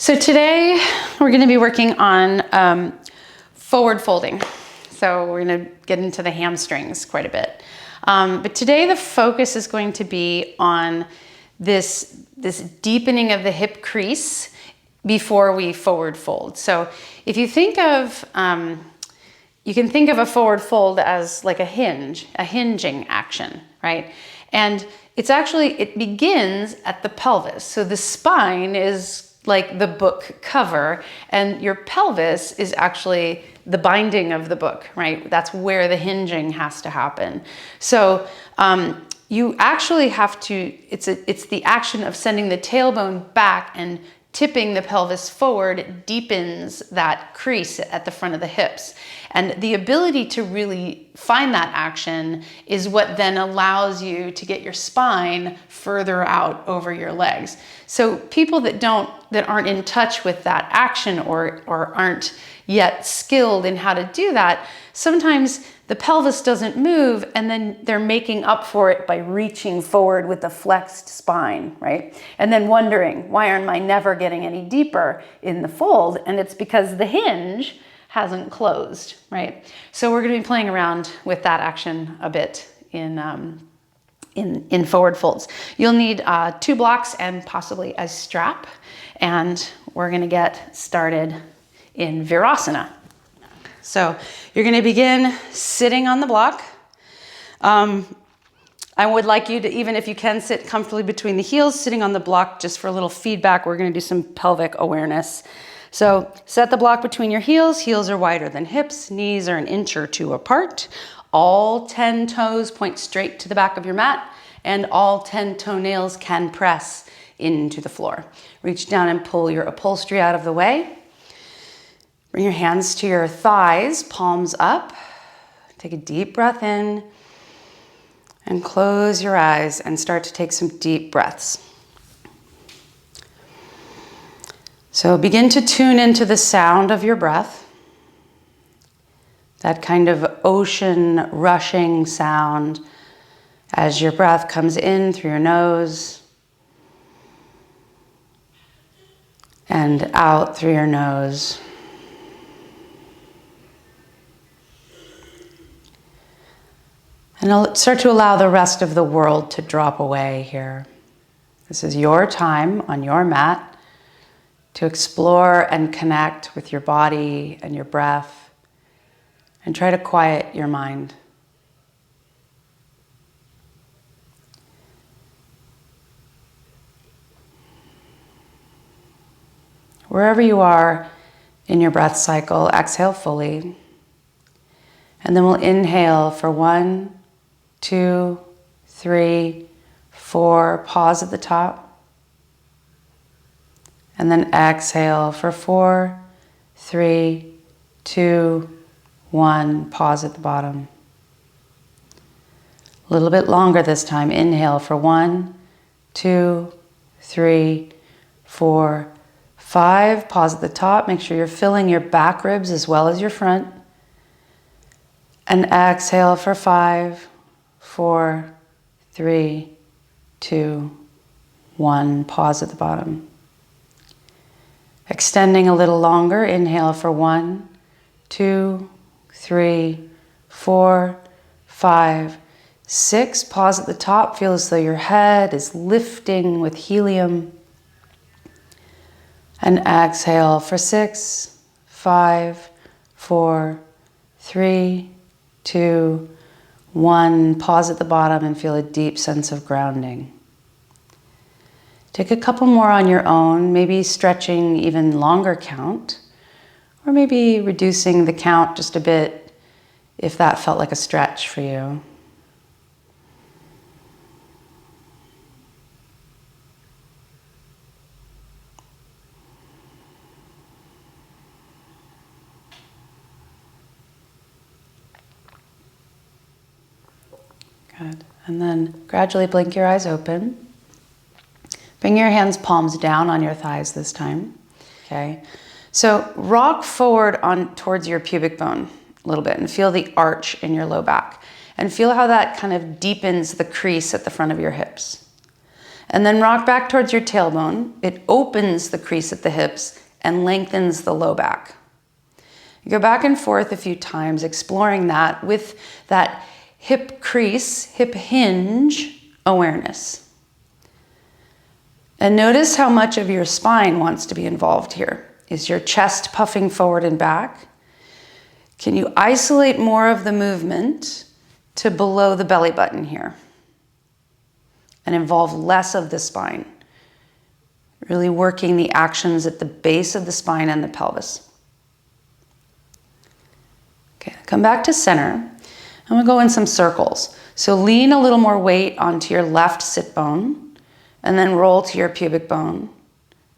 So today we're going to be working on forward folding. So we're going to get into the hamstrings quite a bit. But today the focus is going to be on this deepening of the hip crease before we forward fold. So if you think of, you can think of a forward fold as like a hinging action, right? And it's actually, it begins at the pelvis. So the spine is like the book cover, and your pelvis is actually the binding of the book, right? That's where the hinging has to happen. So you actually have to, it's the action of sending the tailbone back and tipping the pelvis forward deepens that crease at the front of the hips. And the ability to really find that action is what then allows you to get your spine further out over your legs. So people that aren't in touch with that action or aren't yet skilled in how to do that, sometimes the pelvis doesn't move and then they're making up for it by reaching forward with the flexed spine, right? And then wondering, why aren't I never getting any deeper in the fold? And it's because the hinge hasn't closed, right? So we're going to be playing around with that action a bit in forward folds. You'll need 2 blocks and possibly a strap. And we're going to get started in Virasana. So you're going to begin sitting on the block. I would like you to, even if you can, sit comfortably between the heels, sitting on the block just for a little feedback. We're going to do some pelvic awareness. So set the block between your heels. Heels are wider than hips. Knees are an inch or 2 apart. All 10 toes point straight to the back of your mat, and all 10 toenails can press into the floor. Reach down and pull your upholstery out of the way. Bring your hands to your thighs, palms up. Take a deep breath in and close your eyes and start to take some deep breaths. So begin to tune into the sound of your breath. That kind of ocean rushing sound as your breath comes in through your nose and out through your nose. And I'll start to allow the rest of the world to drop away here. This is your time on your mat to explore and connect with your body and your breath and try to quiet your mind. Wherever you are in your breath cycle, exhale fully. And then we'll inhale for 1, 2, 3, 4. Pause at the top. And then exhale for 4, 3, 2, 1. Pause at the bottom. A little bit longer this time. Inhale for 1, 2, 3, 4, 5. Pause at the top. Make sure you're filling your back ribs as well as your front. And exhale for 5, 4, 3, 2, 1. Pause at the bottom. Extending a little longer. Inhale for 1, 2, 3, 4, 5, 6. Pause at the top. Feel as though your head is lifting with helium. And exhale for 6, 5, 4, 3, 2, 1. Pause at the bottom and feel a deep sense of grounding. Take a couple more on your own, maybe stretching even longer count, or maybe reducing the count just a bit if that felt like a stretch for you. Good. And then gradually blink your eyes open. Bring your hands palms down on your thighs this time. Okay. So rock forward towards your pubic bone a little bit and feel the arch in your low back. And feel how that kind of deepens the crease at the front of your hips. And then rock back towards your tailbone. It opens the crease at the hips and lengthens the low back. You go back and forth a few times, exploring that with that hip crease, hip hinge awareness. And notice how much of your spine wants to be involved here. Is your chest puffing forward and back? Can you isolate more of the movement to below the belly button here and involve less of the spine? Really working the actions at the base of the spine and the pelvis. Okay, come back to center. I'm gonna go in some circles. So lean a little more weight onto your left sit bone, and then roll to your pubic bone,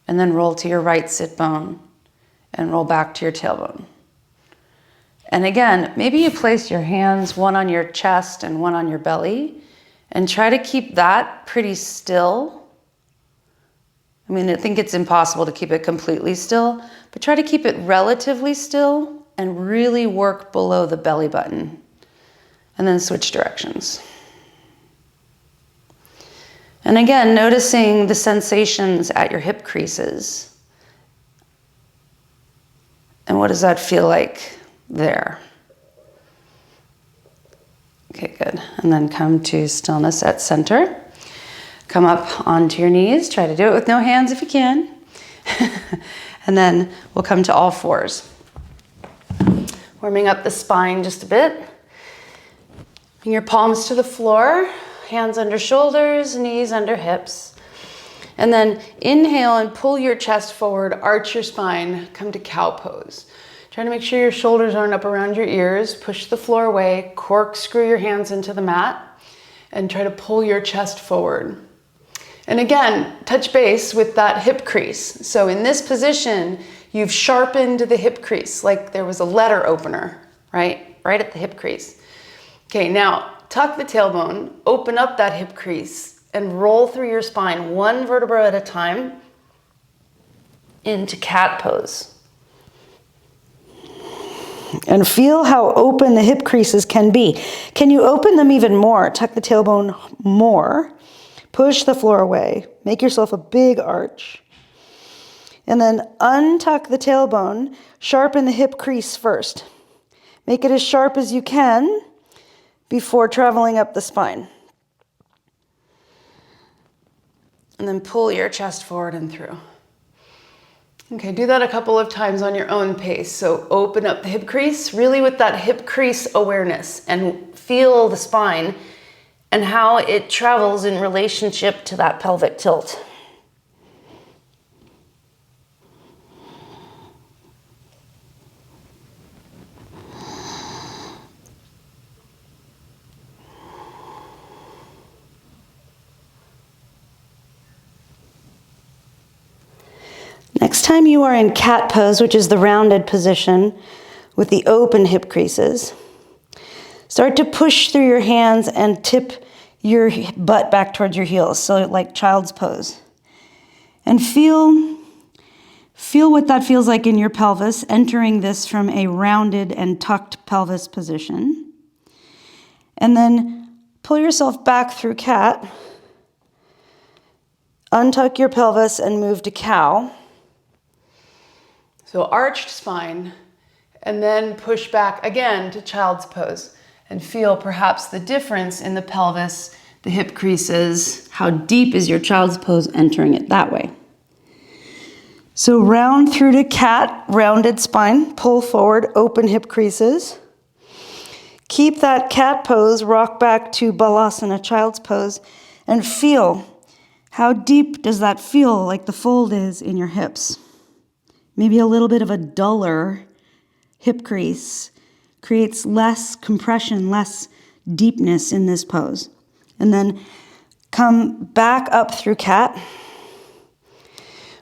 and then roll to your right sit bone, and roll back to your tailbone. And again, maybe you place your hands, one on your chest and one on your belly, and try to keep that pretty still. I mean, I think it's impossible to keep it completely still, but try to keep it relatively still and really work below the belly button. And then switch directions. And again, noticing the sensations at your hip creases. And what does that feel like there? Okay, good. And then come to stillness at center. Come up onto your knees. Try to do it with no hands if you can. And then we'll come to all fours. Warming up the spine just a bit. Bring your palms to the floor, hands under shoulders, knees under hips. And then inhale and pull your chest forward, arch your spine, come to cow pose. Try to make sure your shoulders aren't up around your ears, push the floor away, corkscrew your hands into the mat, and try to pull your chest forward. And again, touch base with that hip crease. So in this position, you've sharpened the hip crease, like there was a letter opener, right? Right at the hip crease. Okay, now tuck the tailbone, open up that hip crease, and roll through your spine one vertebra at a time into cat pose. And feel how open the hip creases can be. Can you open them even more? Tuck the tailbone more. Push the floor away. Make yourself a big arch. And then untuck the tailbone. Sharpen the hip crease first. Make it as sharp as you can before traveling up the spine. And then pull your chest forward and through. Okay, do that a couple of times on your own pace. So open up the hip crease, really with that hip crease awareness, and feel the spine and how it travels in relationship to that pelvic tilt. Next time you are in cat pose, which is the rounded position with the open hip creases, start to push through your hands and tip your butt back towards your heels, so like child's pose. And feel what that feels like in your pelvis, entering this from a rounded and tucked pelvis position. And then pull yourself back through cat, untuck your pelvis and move to cow. So arched spine, and then push back again to child's pose and feel perhaps the difference in the pelvis, the hip creases, how deep is your child's pose entering it that way. So round through to cat, rounded spine, pull forward, open hip creases. Keep that cat pose, rock back to Virasana, child's pose, and feel how deep does that feel like the fold is in your hips. Maybe a little bit of a duller hip crease creates less compression, less deepness in this pose. And then come back up through cat,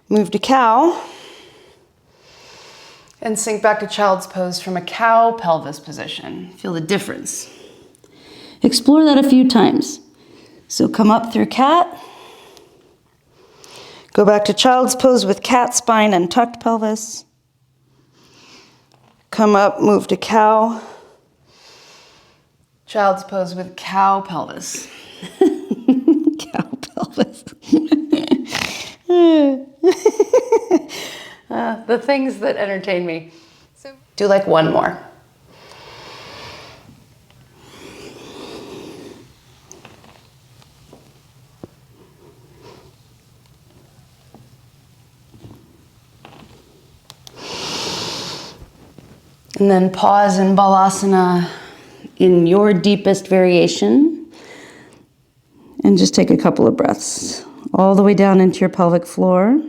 move to cow, and sink back to child's pose from a cow pelvis position. Feel the difference. Explore that a few times. So come up through cat, go back to child's pose with cat spine and tucked pelvis. Come up, move to cow. Child's pose with cow pelvis. Cow pelvis. The things that entertain me. So do like one more. And then pause in Balasana in your deepest variation. And just take a couple of breaths all the way down into your pelvic floor.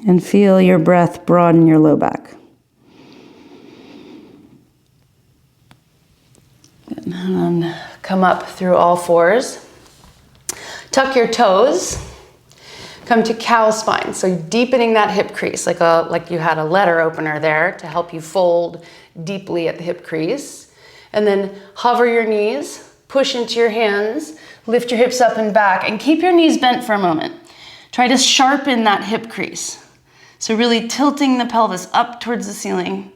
And feel your breath broaden your low back. Good. And then come up through all fours. Tuck your toes. Come to cow spine. So deepening that hip crease, like you had a letter opener there to help you fold deeply at the hip crease. And then hover your knees, push into your hands, lift your hips up and back, and keep your knees bent for a moment. Try to sharpen that hip crease. So really tilting the pelvis up towards the ceiling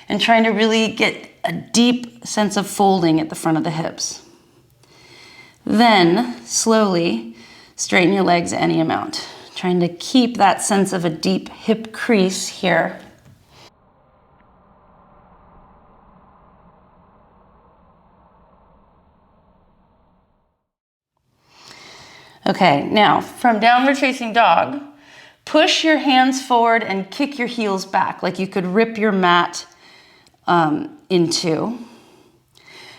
and trying to really get a deep sense of folding at the front of the hips. Then slowly straighten your legs any amount. Trying to keep that sense of a deep hip crease here. Okay, now from downward facing dog, push your hands forward and kick your heels back, like you could rip your mat in two.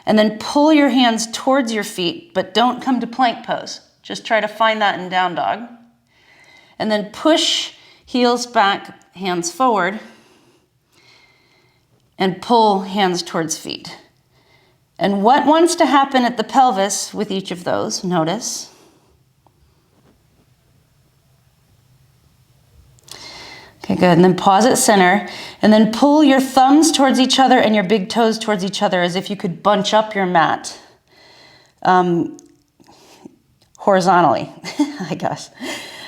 And then pull your hands towards your feet, but don't come to plank pose. Just try to find that in down dog. And then push heels back, hands forward, and pull hands towards feet. And what wants to happen at the pelvis with each of those, notice. Okay, good. And then pause at center, and then pull your thumbs towards each other and your big toes towards each other as if you could bunch up your mat horizontally, I guess.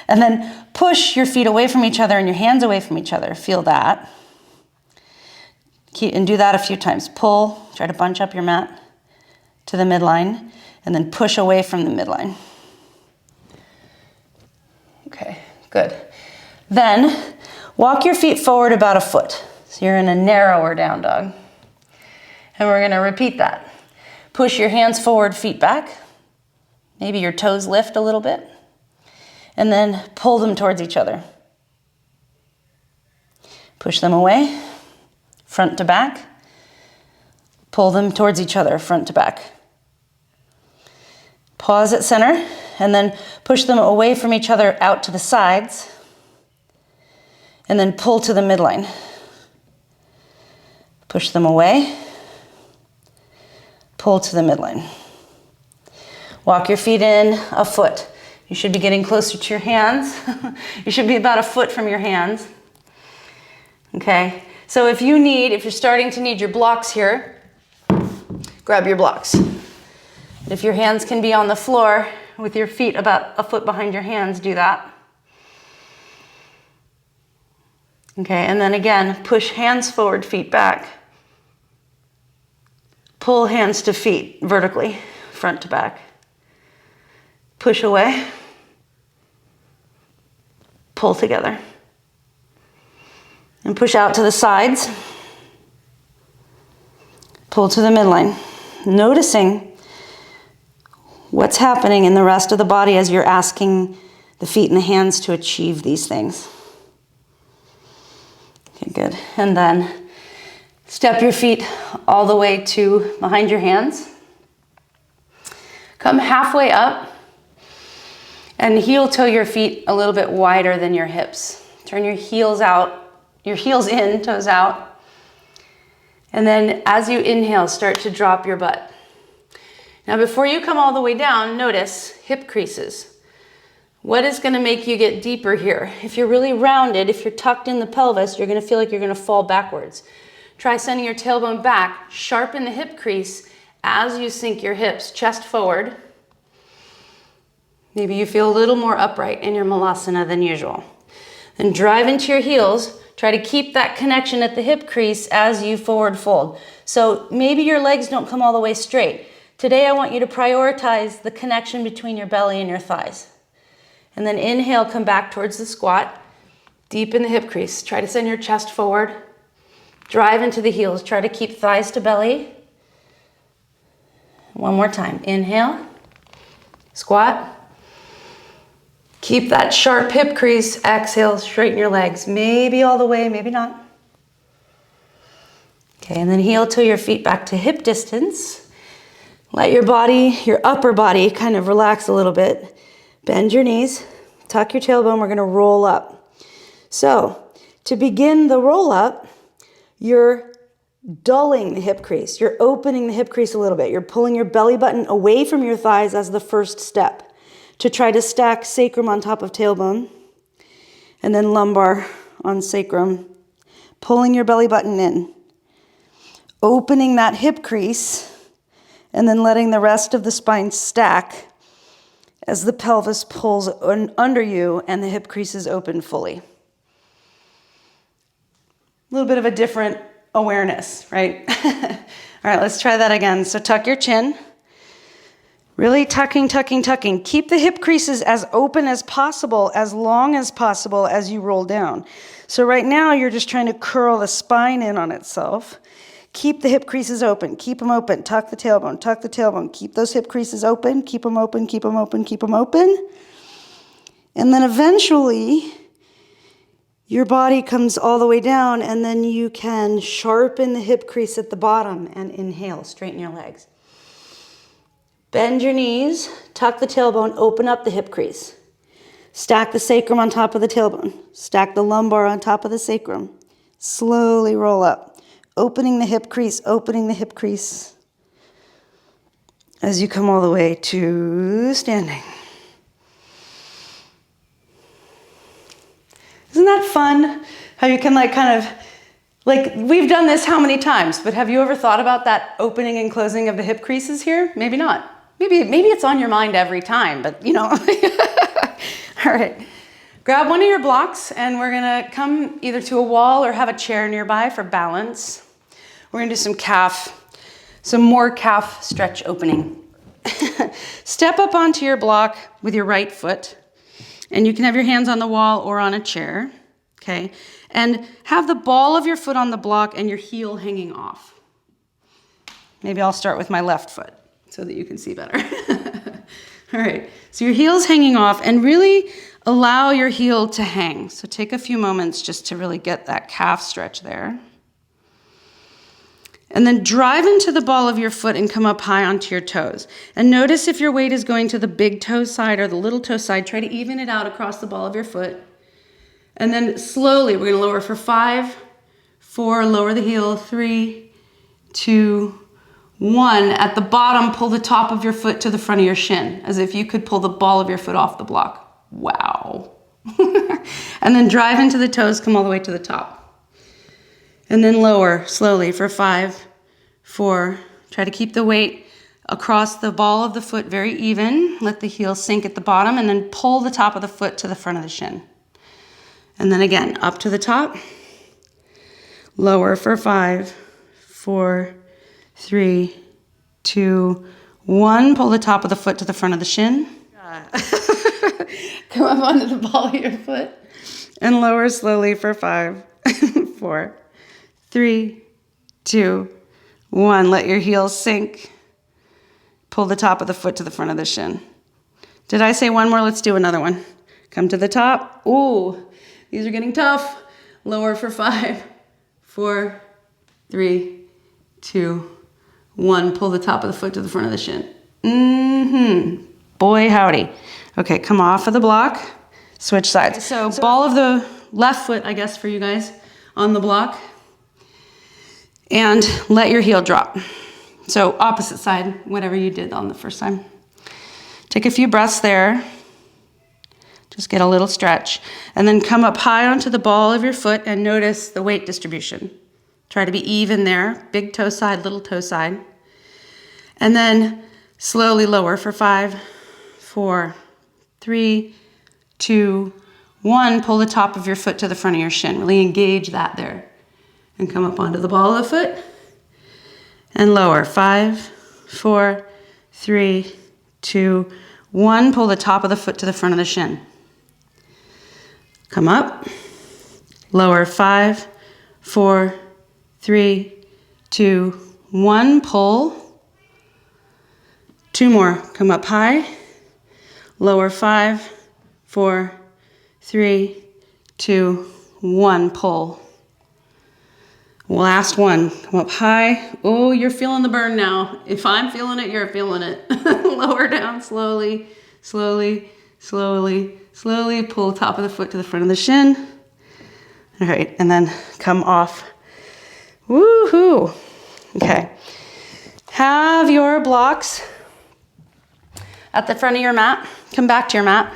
And then push your feet away from each other and your hands away from each other. Feel that. And do that a few times. Pull, try to bunch up your mat to the midline, and then push away from the midline. Okay, good. Then walk your feet forward about a foot. So you're in a narrower down dog. And we're gonna repeat that. Push your hands forward, feet back. Maybe your toes lift a little bit. And then pull them towards each other. Push them away, front to back. Pull them towards each other, front to back. Pause at center, and then push them away from each other out to the sides. And then pull to the midline. Push them away. Pull to the midline. Walk your feet in a foot. You should be getting closer to your hands. You should be about a foot from your hands. Okay, so if you're starting to need your blocks here, grab your blocks. If your hands can be on the floor with your feet about a foot behind your hands, do that. Okay, and then again, push hands forward, feet back. Pull hands to feet vertically, front to back. Push away. Pull together. And push out to the sides. Pull to the midline. Noticing what's happening in the rest of the body as you're asking the feet and the hands to achieve these things. Okay, good. And then step your feet all the way to behind your hands. Come halfway up and heel toe your feet a little bit wider than your hips. Turn your heels out, your heels in, toes out. And then as you inhale, start to drop your butt. Now before you come all the way down, notice hip creases. What is going to make you get deeper here? If you're really rounded, if you're tucked in the pelvis, you're going to feel like you're going to fall backwards. Try sending your tailbone back, sharpen the hip crease as you sink your hips, chest forward. Maybe you feel a little more upright in your malasana than usual. Then drive into your heels. Try to keep that connection at the hip crease as you forward fold. So maybe your legs don't come all the way straight. Today I want you to prioritize the connection between your belly and your thighs. And then inhale, come back towards the squat. Deepen the hip crease. Try to send your chest forward. Drive into the heels. Try to keep thighs to belly. One more time. Inhale. Squat. Keep that sharp hip crease. Exhale, straighten your legs. Maybe all the way, maybe not. Okay, and then heel toe your feet back to hip distance. Let your body, your upper body, kind of relax a little bit. Bend your knees. Tuck your tailbone. We're going to roll up. So, to begin the roll up, you're dulling the hip crease. You're opening the hip crease a little bit. You're pulling your belly button away from your thighs as the first step to try to stack sacrum on top of tailbone and then lumbar on sacrum. Pulling your belly button in. Opening that hip crease and then letting the rest of the spine stack as the pelvis pulls under you and the hip crease is open fully. A little bit of a different awareness, right? All right, let's try that again. So tuck your chin. Really tucking, tucking, tucking. Keep the hip creases as open as possible, as long as possible as you roll down. So right now you're just trying to curl the spine in on itself. Keep the hip creases open. Keep them open. Tuck the tailbone. Tuck the tailbone. Keep those hip creases open. Keep them open. Keep them open. Keep them open. And then eventually your body comes all the way down and then you can sharpen the hip crease at the bottom and inhale. Straighten your legs. Bend your knees, tuck the tailbone, open up the hip crease. Stack the sacrum on top of the tailbone. Stack the lumbar on top of the sacrum. Slowly roll up. Opening the hip crease, opening the hip crease. As you come all the way to standing. Isn't that fun? How you can we've done this how many times, but have you ever thought about that opening and closing of the hip creases here? Maybe not. Maybe it's on your mind every time, but you know. All right. Grab one of your blocks and we're gonna come either to a wall or have a chair nearby for balance. We're gonna do some more calf stretch opening. Step up onto your block with your right foot and you can have your hands on the wall or on a chair, okay? And have the ball of your foot on the block and your heel hanging off. Maybe I'll start with my left foot so that you can see better. All right, so your heel's hanging off and really allow your heel to hang. So take a few moments just to really get that calf stretch there. And then drive into the ball of your foot and come up high onto your toes. And notice if your weight is going to the big toe side or the little toe side, try to even it out across the ball of your foot. And then slowly, we're gonna lower for 5, 4, lower the heel, 3, 2, 1. At the bottom, pull the top of your foot to the front of your shin, as if you could pull the ball of your foot off the block. Wow. And then drive into the toes, come all the way to the top. And then lower slowly for 5, 4. Try to keep the weight across the ball of the foot very even. Let the heel sink at the bottom, and then pull the top of the foot to the front of the shin. And then again, up to the top. Lower for 5, 4, 3, 2, 1. Pull the top of the foot to the front of the shin. Come up onto the ball of your foot. And lower slowly for 5, 4, 3, 2, 1. Let your heels sink. Pull the top of the foot to the front of the shin. Did I say one more? Let's do another one. Come to the top. Ooh, these are getting tough. Lower for 5, 4, 3, 2, 1. Pull the top of the foot to the front of the shin. Boy, howdy. Okay, come off of the block. Switch sides. So ball of the left foot, I guess, for you guys on the block. And let your heel drop. So opposite side, whatever you did on the first time. Take a few breaths there. Just get a little stretch. And then come up high onto the ball of your foot and notice the weight distribution. Try to be even there. Big toe side, little toe side. And then slowly lower for 5, 4, 3, 2, 1. Pull the top of your foot to the front of your shin. Really engage that there. And come up onto the ball of the foot. And lower. 5, 4, 3, 2, 1. Pull the top of the foot to the front of the shin. Come up. Lower, 5, 4, 3, 2, 1. Pull. 2 more. Come up high. Lower, 5, 4, 3, 2, 1. Pull. Last one. Come up high. Oh, you're feeling the burn now. If I'm feeling it, you're feeling it. Lower down slowly, slowly, slowly, slowly. Pull the top of the foot to the front of the shin. All right, and then come off. Woohoo. Okay. Have your blocks at the front of your mat. Come back to your mat.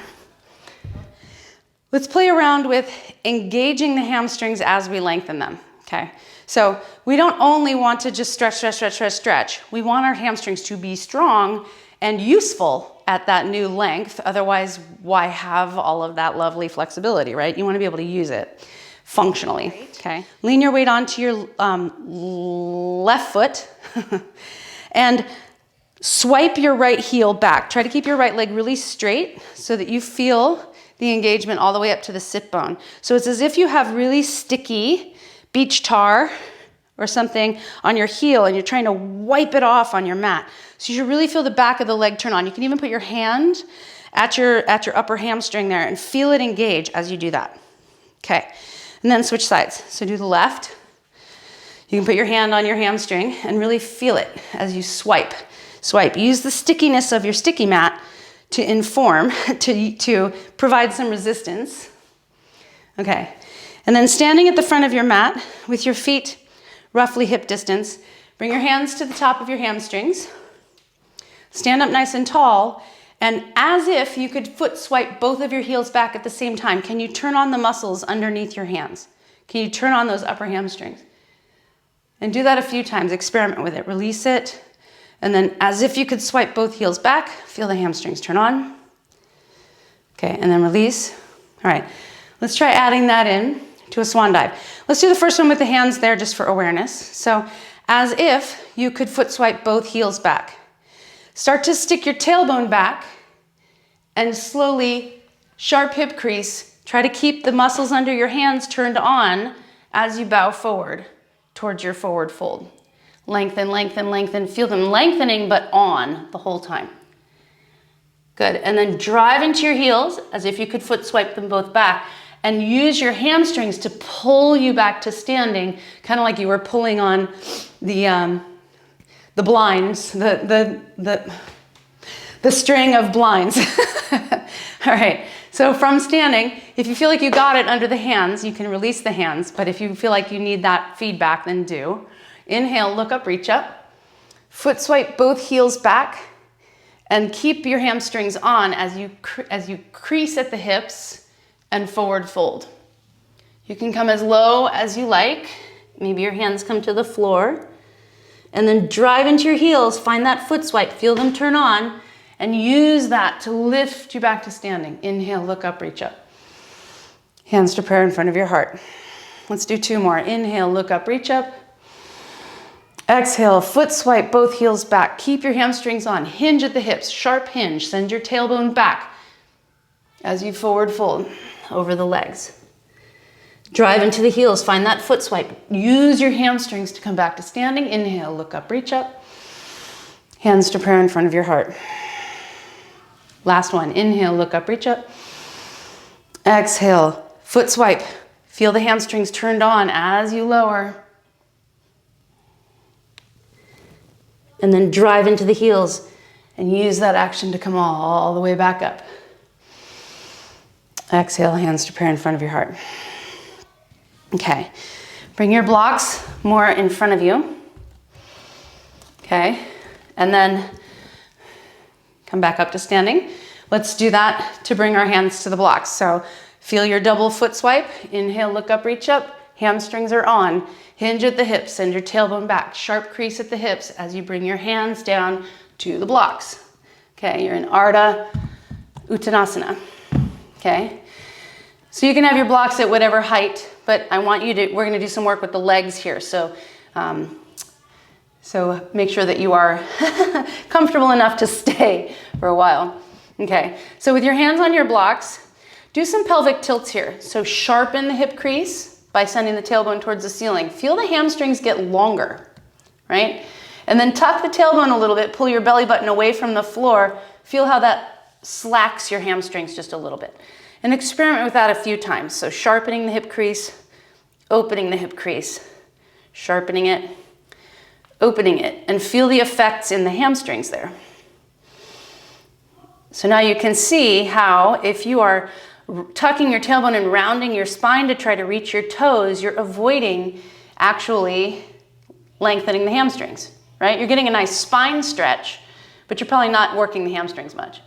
Let's play around with engaging the hamstrings as we lengthen them, okay? So we don't only want to just stretch, stretch, stretch, stretch, stretch. We want our hamstrings to be strong and useful at that new length. Otherwise, why have all of that lovely flexibility, right? You want to be able to use it functionally, okay? Lean your weight onto your left foot and swipe your right heel back. Try to keep your right leg really straight so that you feel the engagement all the way up to the sit bone. So it's as if you have really sticky beach tar or something on your heel and you're trying to wipe it off on your mat. So you should really feel the back of the leg turn on. You can even put your hand at your upper hamstring there and feel it engage as you do that. Okay, and then switch sides. So do the left. You can put your hand on your hamstring and really feel it as you swipe. Swipe. Use the stickiness of your sticky mat to inform, to provide some resistance. Okay. And then standing at the front of your mat with your feet roughly hip distance, bring your hands to the top of your hamstrings. Stand up nice and tall, and as if you could foot swipe both of your heels back at the same time, can you turn on the muscles underneath your hands? Can you turn on those upper hamstrings? And do that a few times, experiment with it, release it, and then as if you could swipe both heels back, feel the hamstrings turn on. Okay, and then release. All right, let's try adding that in to a swan dive. Let's do the first one with the hands there just for awareness. So as if you could foot swipe both heels back. Start to stick your tailbone back and slowly, sharp hip crease, try to keep the muscles under your hands turned on as you bow forward towards your forward fold. Lengthen, lengthen, lengthen. Feel them lengthening but on the whole time. Good, and then drive into your heels as if you could foot swipe them both back. And use your hamstrings to pull you back to standing, kind of like you were pulling on the blinds, the string of blinds. All right, so from standing, if you feel like you got it under the hands, you can release the hands, but if you feel like you need that feedback, then do. Inhale, look up, reach up. Foot swipe both heels back, and keep your hamstrings on as you crease at the hips, and forward fold. You can come as low as you like. Maybe your hands come to the floor. And then drive into your heels. Find that foot swipe. Feel them turn on. And use that to lift you back to standing. Inhale, look up, reach up. Hands to prayer in front of your heart. Let's do 2 more. Inhale, look up, reach up. Exhale, foot swipe both heels back. Keep your hamstrings on. Hinge at the hips, sharp hinge. Send your tailbone back as you forward fold over the legs. Drive into the heels, find that foot swipe. Use your hamstrings to come back to standing. Inhale, look up, reach up. Hands to prayer in front of your heart. Last one, inhale, look up, reach up. Exhale, foot swipe. Feel the hamstrings turned on as you lower. And then drive into the heels and use that action to come all the way back up. Exhale, hands to prayer in front of your heart. Okay, bring your blocks more in front of you. Okay, and then come back up to standing. Let's do that to bring our hands to the blocks. So feel your double foot swipe. Inhale, look up, reach up. Hamstrings are on. Hinge at the hips, send your tailbone back. Sharp crease at the hips as you bring your hands down to the blocks. Okay, you're in Ardha Uttanasana. Okay, so you can have your blocks at whatever height, but I want you to, we're gonna do some work with the legs here. So, so make sure that you are comfortable enough to stay for a while. Okay, so with your hands on your blocks, Do some pelvic tilts here. So sharpen the hip crease by sending the tailbone towards the ceiling. Feel the hamstrings get longer, right? And then tuck the tailbone a little bit, pull your belly button away from the floor. Feel how that slacks your hamstrings just a little bit. And experiment with that a few times. So sharpening the hip crease, opening the hip crease, sharpening it, opening it, and feel the effects in the hamstrings there. So now you can see how if you are tucking your tailbone and rounding your spine to try to reach your toes, you're avoiding actually lengthening the hamstrings, right? You're getting a nice spine stretch, but you're probably not working the hamstrings much.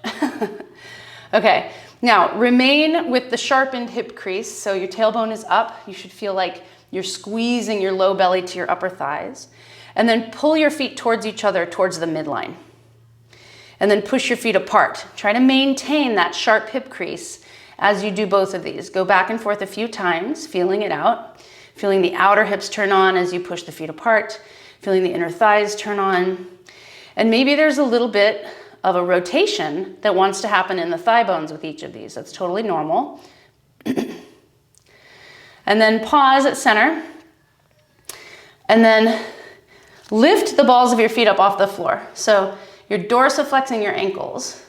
Okay, now remain with the sharpened hip crease. So your tailbone is up. You should feel like you're squeezing your low belly to your upper thighs. And then pull your feet towards each other, towards the midline. And then push your feet apart. Try to maintain that sharp hip crease as you do both of these. Go back and forth a few times, feeling it out. Feeling the outer hips turn on as you push the feet apart. Feeling the inner thighs turn on. And maybe there's a little bit of a rotation that wants to happen in the thigh bones with each of these. That's totally normal. And then pause at center. And then lift the balls of your feet up off the floor. So you're dorsiflexing your ankles.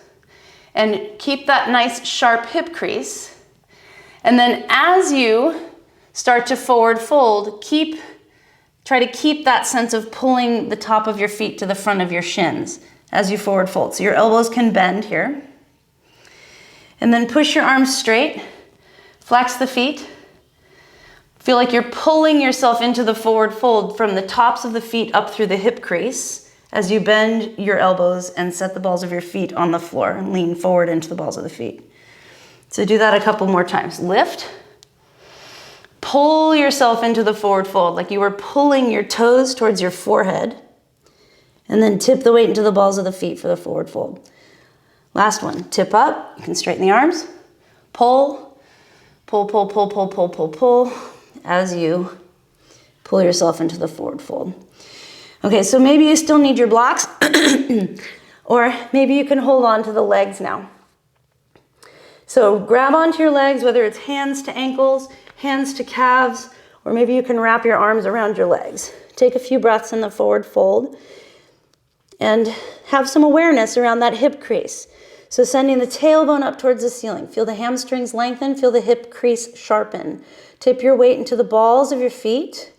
And keep that nice sharp hip crease. And then as you start to forward fold, try to keep that sense of pulling the top of your feet to the front of your shins as you forward fold. So your elbows can bend here. And then push your arms straight. Flex the feet. Feel like you're pulling yourself into the forward fold from the tops of the feet up through the hip crease as you bend your elbows and set the balls of your feet on the floor and lean forward into the balls of the feet. So do that a couple more times. Lift. Pull yourself into the forward fold like you were pulling your toes towards your forehead. And then tip the weight into the balls of the feet for the forward fold. Last one. Tip up. You can straighten the arms. Pull. Pull, pull, pull, pull, pull, pull, pull as you pull yourself into the forward fold. Okay, so maybe you still need your blocks, or maybe you can hold on to the legs now. So grab onto your legs, whether it's hands to ankles, hands to calves, or maybe you can wrap your arms around your legs. Take a few breaths in the forward fold and have some awareness around that hip crease. So sending the tailbone up towards the ceiling. Feel the hamstrings lengthen, feel the hip crease sharpen. Tip your weight into the balls of your feet.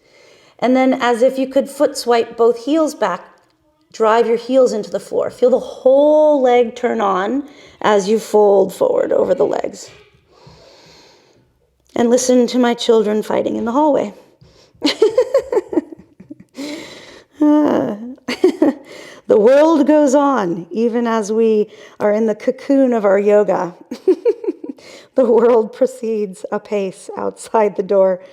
And then as if you could foot swipe both heels back, drive your heels into the floor. Feel the whole leg turn on as you fold forward over the legs. And listen to my children fighting in the hallway. The world goes on, even as we are in the cocoon of our yoga. The world proceeds apace outside the door.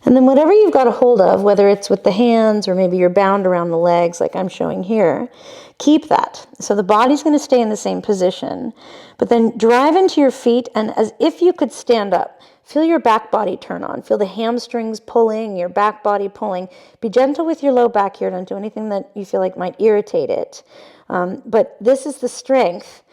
And then whatever you've got a hold of, whether it's with the hands or maybe you're bound around the legs like I'm showing here, keep that. So the body's going to stay in the same position, but then drive into your feet and as if you could stand up. Feel your back body turn on. Feel the hamstrings pulling, your back body pulling. Be gentle with your low back here. Don't do anything that you feel like might irritate it. But this is the strength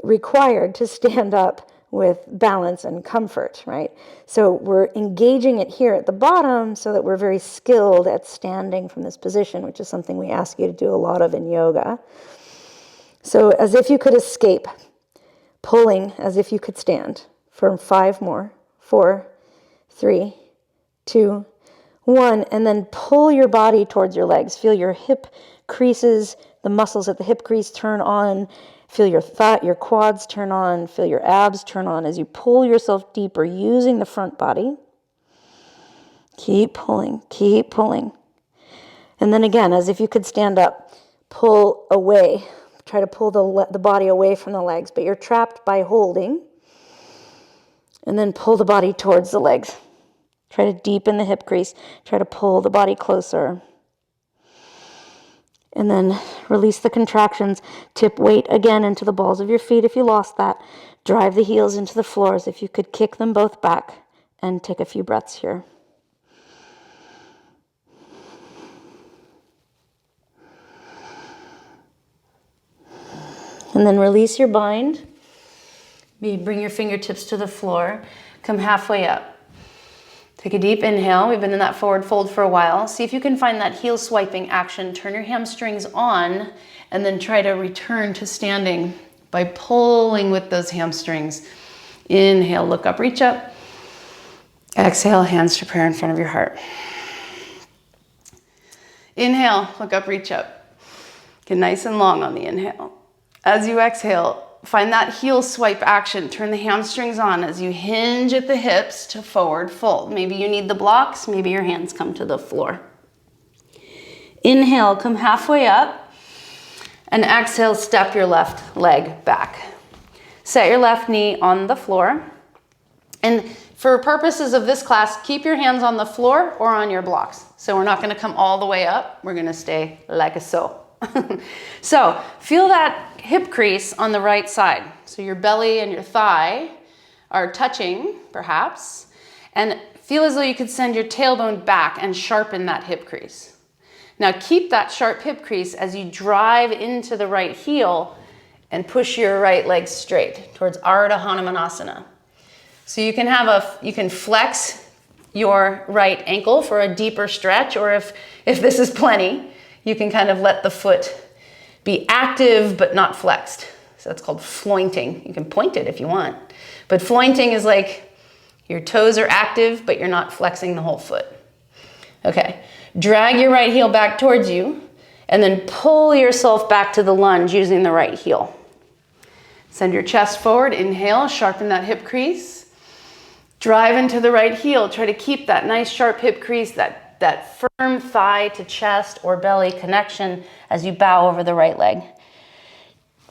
required to stand up with balance and comfort, right? So we're engaging it here at the bottom so that we're very skilled at standing from this position, which is something we ask you to do a lot of in yoga. So as if you could escape, pulling as if you could stand for 5 more. 4, 3, 2, 1, and then pull your body towards your legs. Feel your hip creases, the muscles at the hip crease turn on. Feel your quads turn on. Feel your abs turn on as you pull yourself deeper using the front body. Keep pulling, keep pulling. And then again, as if you could stand up, pull away. Try to pull the body away from the legs, but you're trapped by holding. And then pull the body towards the legs. Try to deepen the hip crease. Try to pull the body closer. And then release the contractions. Tip weight again into the balls of your feet if you lost that. Drive the heels into the floors if you could kick them both back. And take a few breaths here. And then release your bind. Maybe bring your fingertips to the floor. Come halfway up. Take a deep inhale. We've been in that forward fold for a while. See if you can find that heel swiping action. Turn your hamstrings on and then try to return to standing by pulling with those hamstrings. Inhale, look up, reach up. Exhale, hands to prayer in front of your heart. Inhale, look up, reach up. Get nice and long on the inhale. As you exhale, find that heel swipe action. Turn the hamstrings on as you hinge at the hips to forward fold. Maybe you need the blocks, maybe your hands come to the floor. Inhale, come halfway up. And exhale, step your left leg back. Set your left knee on the floor. And for purposes of this class, keep your hands on the floor or on your blocks. So we're not going to come all the way up. We're going to stay like so. So feel that hip crease on the right side. So your belly and your thigh are touching, perhaps. And feel as though you could send your tailbone back and sharpen that hip crease. Now keep that sharp hip crease as you drive into the right heel and push your right leg straight towards Ardha Hanumanasana. So you can flex your right ankle for a deeper stretch, or if this is plenty, you can kind of let the foot be active but not flexed. So that's called flointing. You can point it if you want. But flointing is like your toes are active but you're not flexing the whole foot. Okay, drag your right heel back towards you and then pull yourself back to the lunge using the right heel. Send your chest forward, inhale, sharpen that hip crease. Drive into the right heel. Try to keep that nice sharp hip crease, that firm thigh to chest or belly connection as you bow over the right leg.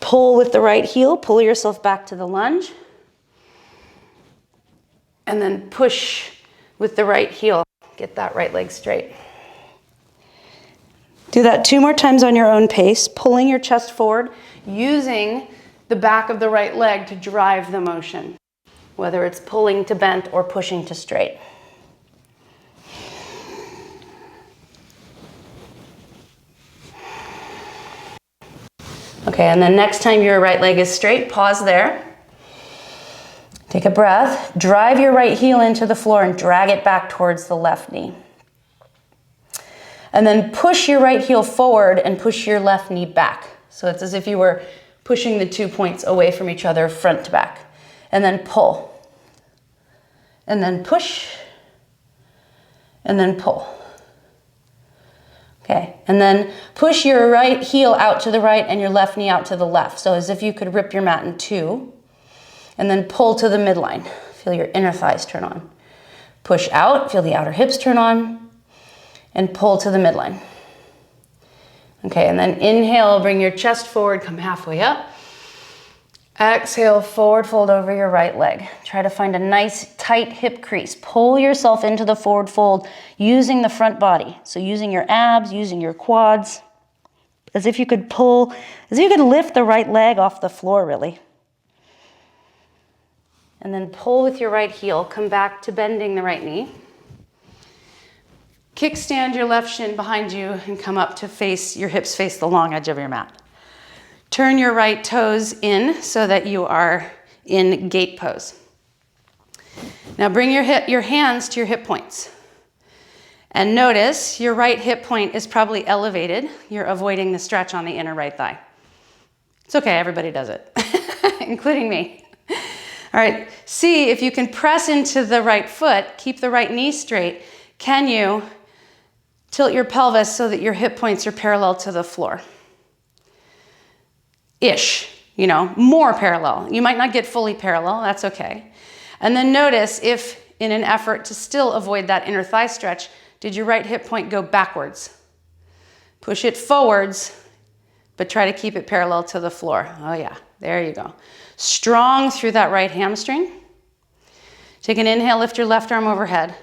Pull with the right heel, pull yourself back to the lunge. And then push with the right heel. Get that right leg straight. Do that 2 more times on your own pace, pulling your chest forward, using the back of the right leg to drive the motion, whether it's pulling to bent or pushing to straight. Okay, and then next time your right leg is straight, pause there. Take a breath. Drive your right heel into the floor and drag it back towards the left knee. And then push your right heel forward and push your left knee back. So it's as if you were pushing the 2 points away from each other, front to back. And then pull. And then push. And then pull. Okay, and then push your right heel out to the right and your left knee out to the left. So as if you could rip your mat in 2. And then pull to the midline. Feel your inner thighs turn on. Push out, feel the outer hips turn on. And pull to the midline. Okay, and then inhale, bring your chest forward, come halfway up. Exhale, forward fold over your right leg. Try to find a nice tight hip crease. Pull yourself into the forward fold using the front body. So using your abs, using your quads. As if you could pull, as if you could lift the right leg off the floor, really. And then pull with your right heel. Come back to bending the right knee. Kickstand your left shin behind you and come up to face, your hips face the long edge of your mat. Turn your right toes in so that you are in gate pose. Now bring your hands to your hip points. And notice your right hip point is probably elevated. You're avoiding the stretch on the inner right thigh. It's okay, everybody does it, including me. All right, see if you can press into the right foot, keep the right knee straight. Can you tilt your pelvis so that your hip points are parallel to the floor? Ish, more parallel. You might not get fully parallel, that's okay. And then notice if in an effort to still avoid that inner thigh stretch, did your right hip point go backwards? Push it forwards, but try to keep it parallel to the floor. Oh yeah, there you go. Strong through that right hamstring. Take an inhale, lift your left arm overhead.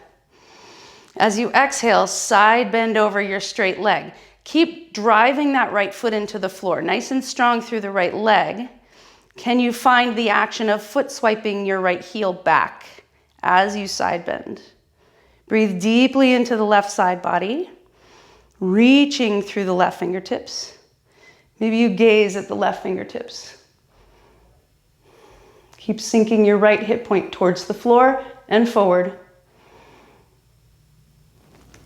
As you exhale, side bend over your straight leg. Keep driving that right foot into the floor, nice and strong through the right leg. Can you find the action of foot swiping your right heel back as you side bend? Breathe deeply into the left side body, reaching through the left fingertips. Maybe you gaze at the left fingertips. Keep sinking your right hip point towards the floor and forward.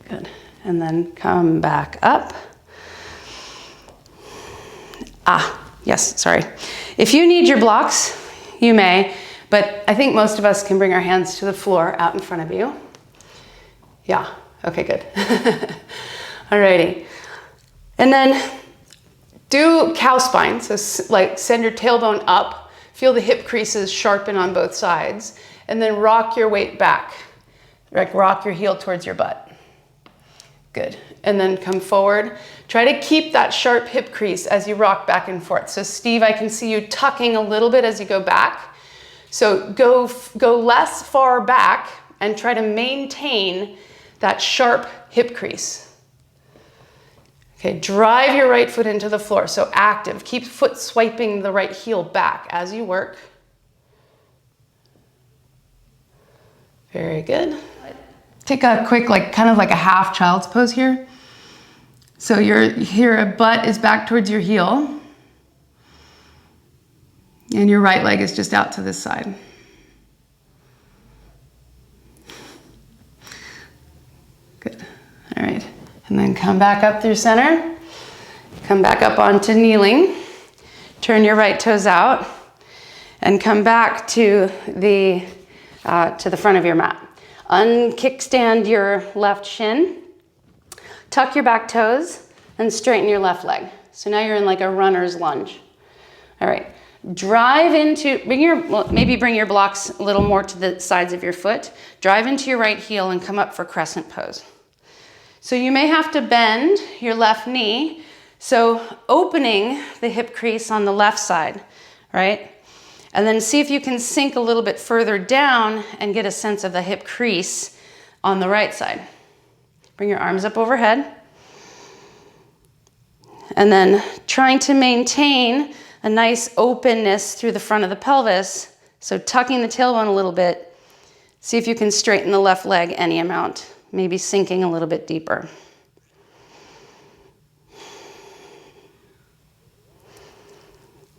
Good. And then come back up. Yes, sorry. If you need your blocks, you may, but I think most of us can bring our hands to the floor out in front of you. Yeah, okay, good. Alrighty. And then do cow spine, so like send your tailbone up, feel the hip creases sharpen on both sides, and then rock your weight back. Like rock your heel towards your butt. Good. And then come forward. Try to keep that sharp hip crease as you rock back and forth. So Steve, I can see you tucking a little bit as you go back. So go less far back and try to maintain that sharp hip crease. Okay, drive your right foot into the floor. So active. Keep foot swiping the right heel back as you work. Very good. Take a quick, kind of like a half child's pose here. So your butt is back towards your heel. And your right leg is just out to this side. Good. All right. And then come back up through center. Come back up onto kneeling. Turn your right toes out. And come back to the front of your mat. Unkickstand your left shin, tuck your back toes, and straighten your left leg. So now you're in like a runner's lunge. All right, drive into, maybe bring your blocks a little more to the sides of your foot. Drive into your right heel and come up for crescent pose. So you may have to bend your left knee, so opening the hip crease on the left side, right? And then see if you can sink a little bit further down and get a sense of the hip crease on the right side. Bring your arms up overhead. And then trying to maintain a nice openness through the front of the pelvis. So tucking the tailbone a little bit. See if you can straighten the left leg any amount. Maybe sinking a little bit deeper.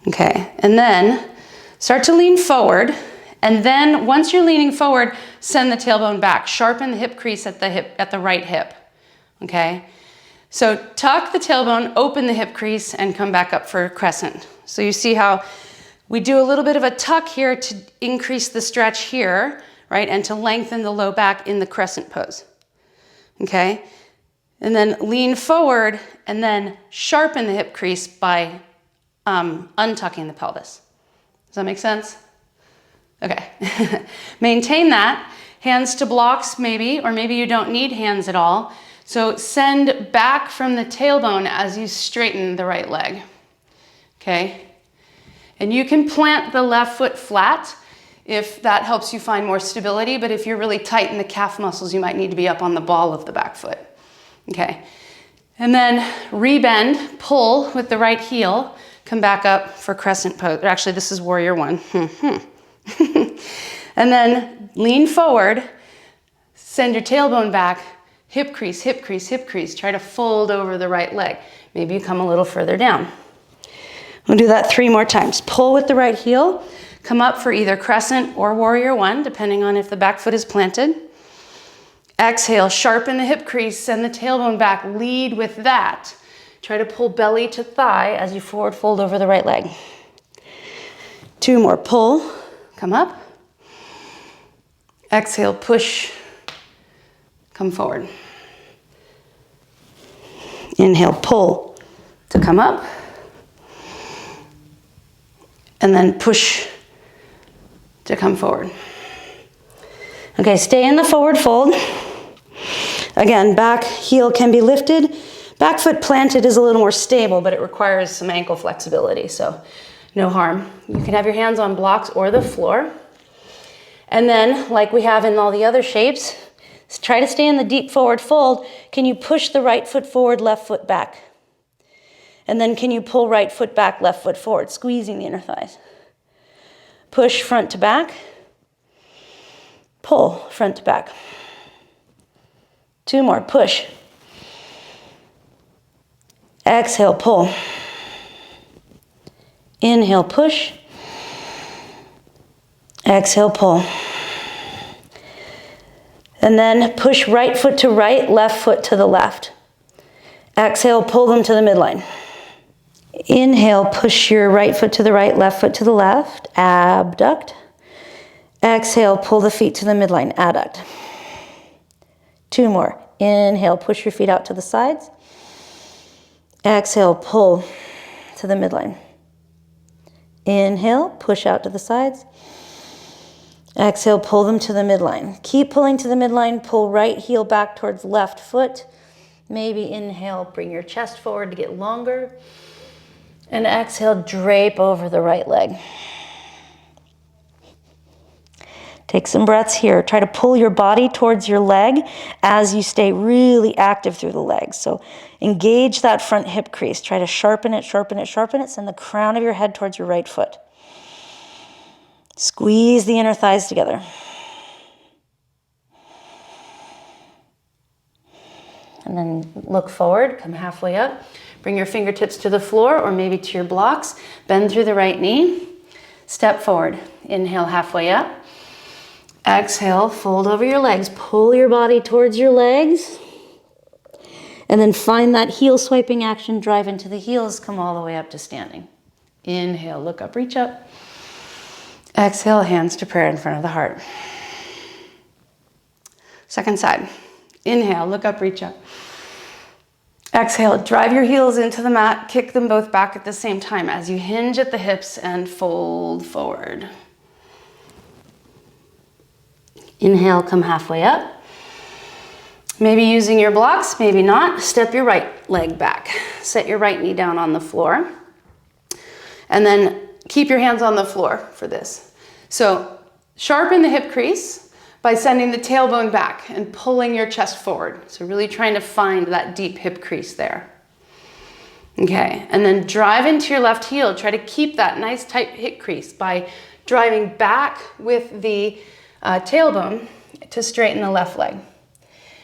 Okay, and then start to lean forward, and then once you're leaning forward, send the tailbone back. Sharpen the hip crease at the right hip, okay? So tuck the tailbone, open the hip crease, and come back up for crescent. So you see how we do a little bit of a tuck here to increase the stretch here, right? And to lengthen the low back in the crescent pose, okay? And then lean forward, and then sharpen the hip crease by untucking the pelvis. Does that make sense? Okay. Maintain that. Hands to blocks maybe, or maybe you don't need hands at all. So send back from the tailbone as you straighten the right leg. Okay? And you can plant the left foot flat if that helps you find more stability, but if you're really tight in the calf muscles, you might need to be up on the ball of the back foot. Okay? And then rebend, pull with the right heel. Come back up for crescent pose. Actually, this is warrior one. And then lean forward, send your tailbone back, hip crease, hip crease, hip crease. Try to fold over the right leg. Maybe you come a little further down. We'll do that 3 more times. Pull with the right heel, come up for either crescent or warrior one, depending on if the back foot is planted. Exhale, sharpen the hip crease, send the tailbone back, lead with that. Try to pull belly to thigh as you forward fold over the right leg. 2 more, pull, come up. Exhale, push, come forward. Inhale, pull to come up. And then push to come forward. Okay, stay in the forward fold. Again, back heel can be lifted. Back foot planted is a little more stable, but it requires some ankle flexibility, so no harm. You can have your hands on blocks or the floor. And then, like we have in all the other shapes, try to stay in the deep forward fold. Can you push the right foot forward, left foot back? And then can you pull right foot back, left foot forward, squeezing the inner thighs? Push front to back. Pull front to back. 2 more, push. Exhale, pull. Inhale, push. Exhale, pull. And then push right foot to right, left foot to the left. Exhale, pull them to the midline. Inhale, push your right foot to the right, left foot to the left, abduct. Exhale, pull the feet to the midline, adduct. 2 more. Inhale, push your feet out to the sides. Exhale, pull to the midline. Inhale, push out to the sides. Exhale, pull them to the midline. Keep pulling to the midline, pull right heel back towards left foot. Maybe inhale, bring your chest forward to get longer. And exhale, drape over the right leg. Take some breaths here. Try to pull your body towards your leg as you stay really active through the legs. So engage that front hip crease. Try to sharpen it, sharpen it, sharpen it. Send the crown of your head towards your right foot. Squeeze the inner thighs together. And then look forward, come halfway up. Bring your fingertips to the floor or maybe to your blocks. Bend through the right knee. Step forward. Inhale, halfway up. Exhale, fold over your legs. Pull your body towards your legs. And then find that heel swiping action. Drive into the heels. Come all the way up to standing. Inhale, look up, reach up. Exhale, hands to prayer in front of the heart. Second side. Inhale, look up, reach up. Exhale, drive your heels into the mat. Kick them both back at the same time as you hinge at the hips and fold forward. Inhale, come halfway up. Maybe using your blocks, maybe not. Step your right leg back. Set your right knee down on the floor. And then keep your hands on the floor for this. So sharpen the hip crease by sending the tailbone back and pulling your chest forward. So really trying to find that deep hip crease there. Okay, and then drive into your left heel. Try to keep that nice tight hip crease by driving back with the tailbone to straighten the left leg.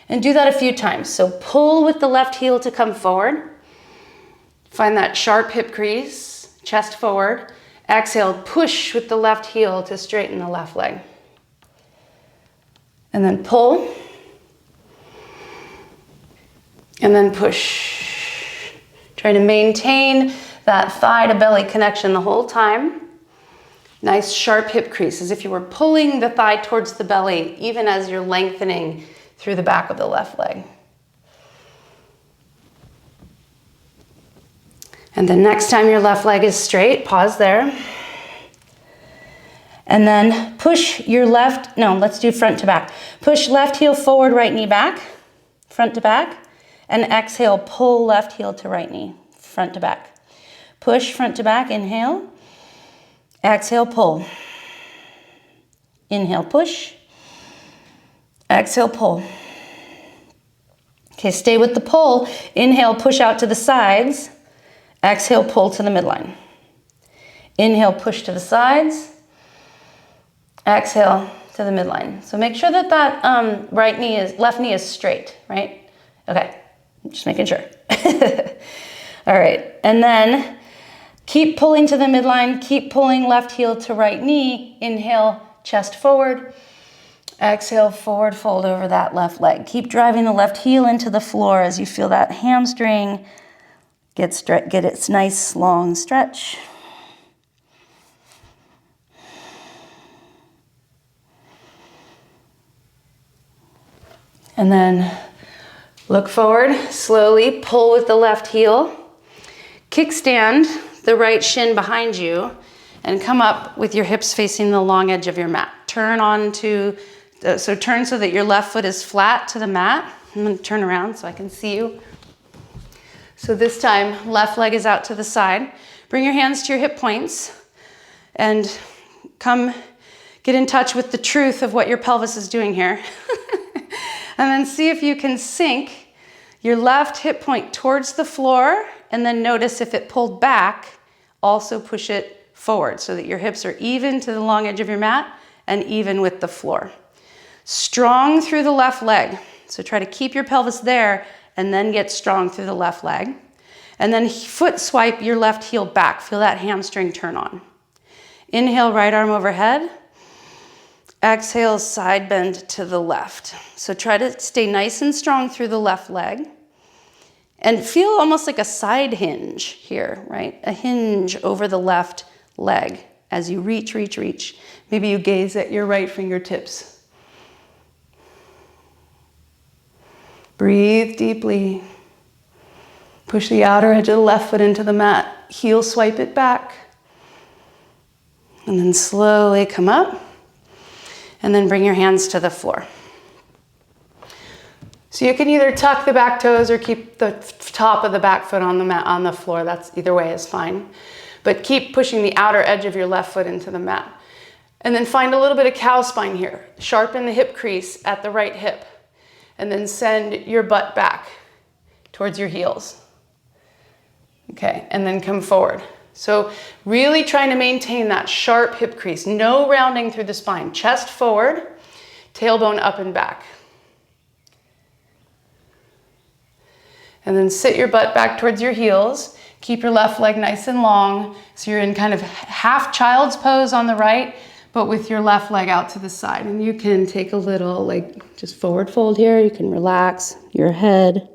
And do that a few times. So pull with the left heel to come forward. Find that sharp hip crease, chest forward. Exhale, push with the left heel to straighten the left leg. And then pull. And then push. Try to maintain that thigh to belly connection the whole time. Nice sharp hip crease, as if you were pulling the thigh towards the belly, even as you're lengthening through the back of the left leg. And then next time your left leg is straight, pause there. And then push your left, no, let's do front to back. Push left heel forward, right knee back, front to back. And exhale, pull left heel to right knee, front to back. Push front to back, inhale. Exhale, pull. Inhale, push. Exhale, pull. Okay, stay with the pull. Inhale, push out to the sides. Exhale, pull to the midline. Inhale, push to the sides. Exhale to the midline. So make sure that that left knee is straight, right? Okay, just making sure. All right, and then keep pulling to the midline. Keep pulling left heel to right knee. Inhale, chest forward. Exhale, forward fold over that left leg. Keep driving the left heel into the floor as you feel that hamstring get its nice long stretch. And then look forward, slowly pull with the left heel. Kickstand the right shin behind you and come up with your hips facing the long edge of your mat. Turn so that your left foot is flat to the mat. I'm gonna turn around so I can see you. So this time, left leg is out to the side. Bring your hands to your hip points and come get in touch with the truth of what your pelvis is doing here. And then see if you can sink your left hip point towards the floor, and then notice if it pulled back, also push it forward so that your hips are even to the long edge of your mat and even with the floor. Strong through the left leg. So try to keep your pelvis there and then get strong through the left leg. And then foot swipe your left heel back. Feel that hamstring turn on. Inhale, right arm overhead. Exhale, side bend to the left. So try to stay nice and strong through the left leg. And feel almost like a side hinge here, right? A hinge over the left leg as you reach, reach, reach. Maybe you gaze at your right fingertips. Breathe deeply. Push the outer edge of the left foot into the mat. Heel swipe it back. And then slowly come up. And then bring your hands to the floor. So you can either tuck the back toes or keep the top of the back foot on the mat, on the floor. That's either way is fine. But keep pushing the outer edge of your left foot into the mat. And then find a little bit of cow spine here. Sharpen the hip crease at the right hip. And then send your butt back towards your heels. Okay, and then come forward. So really trying to maintain that sharp hip crease. No rounding through the spine. Chest forward, tailbone up and back. And then sit your butt back towards your heels. Keep your left leg nice and long. So you're in kind of half child's pose on the right, but with your left leg out to the side. And you can take a little, like, just forward fold here. You can relax your head.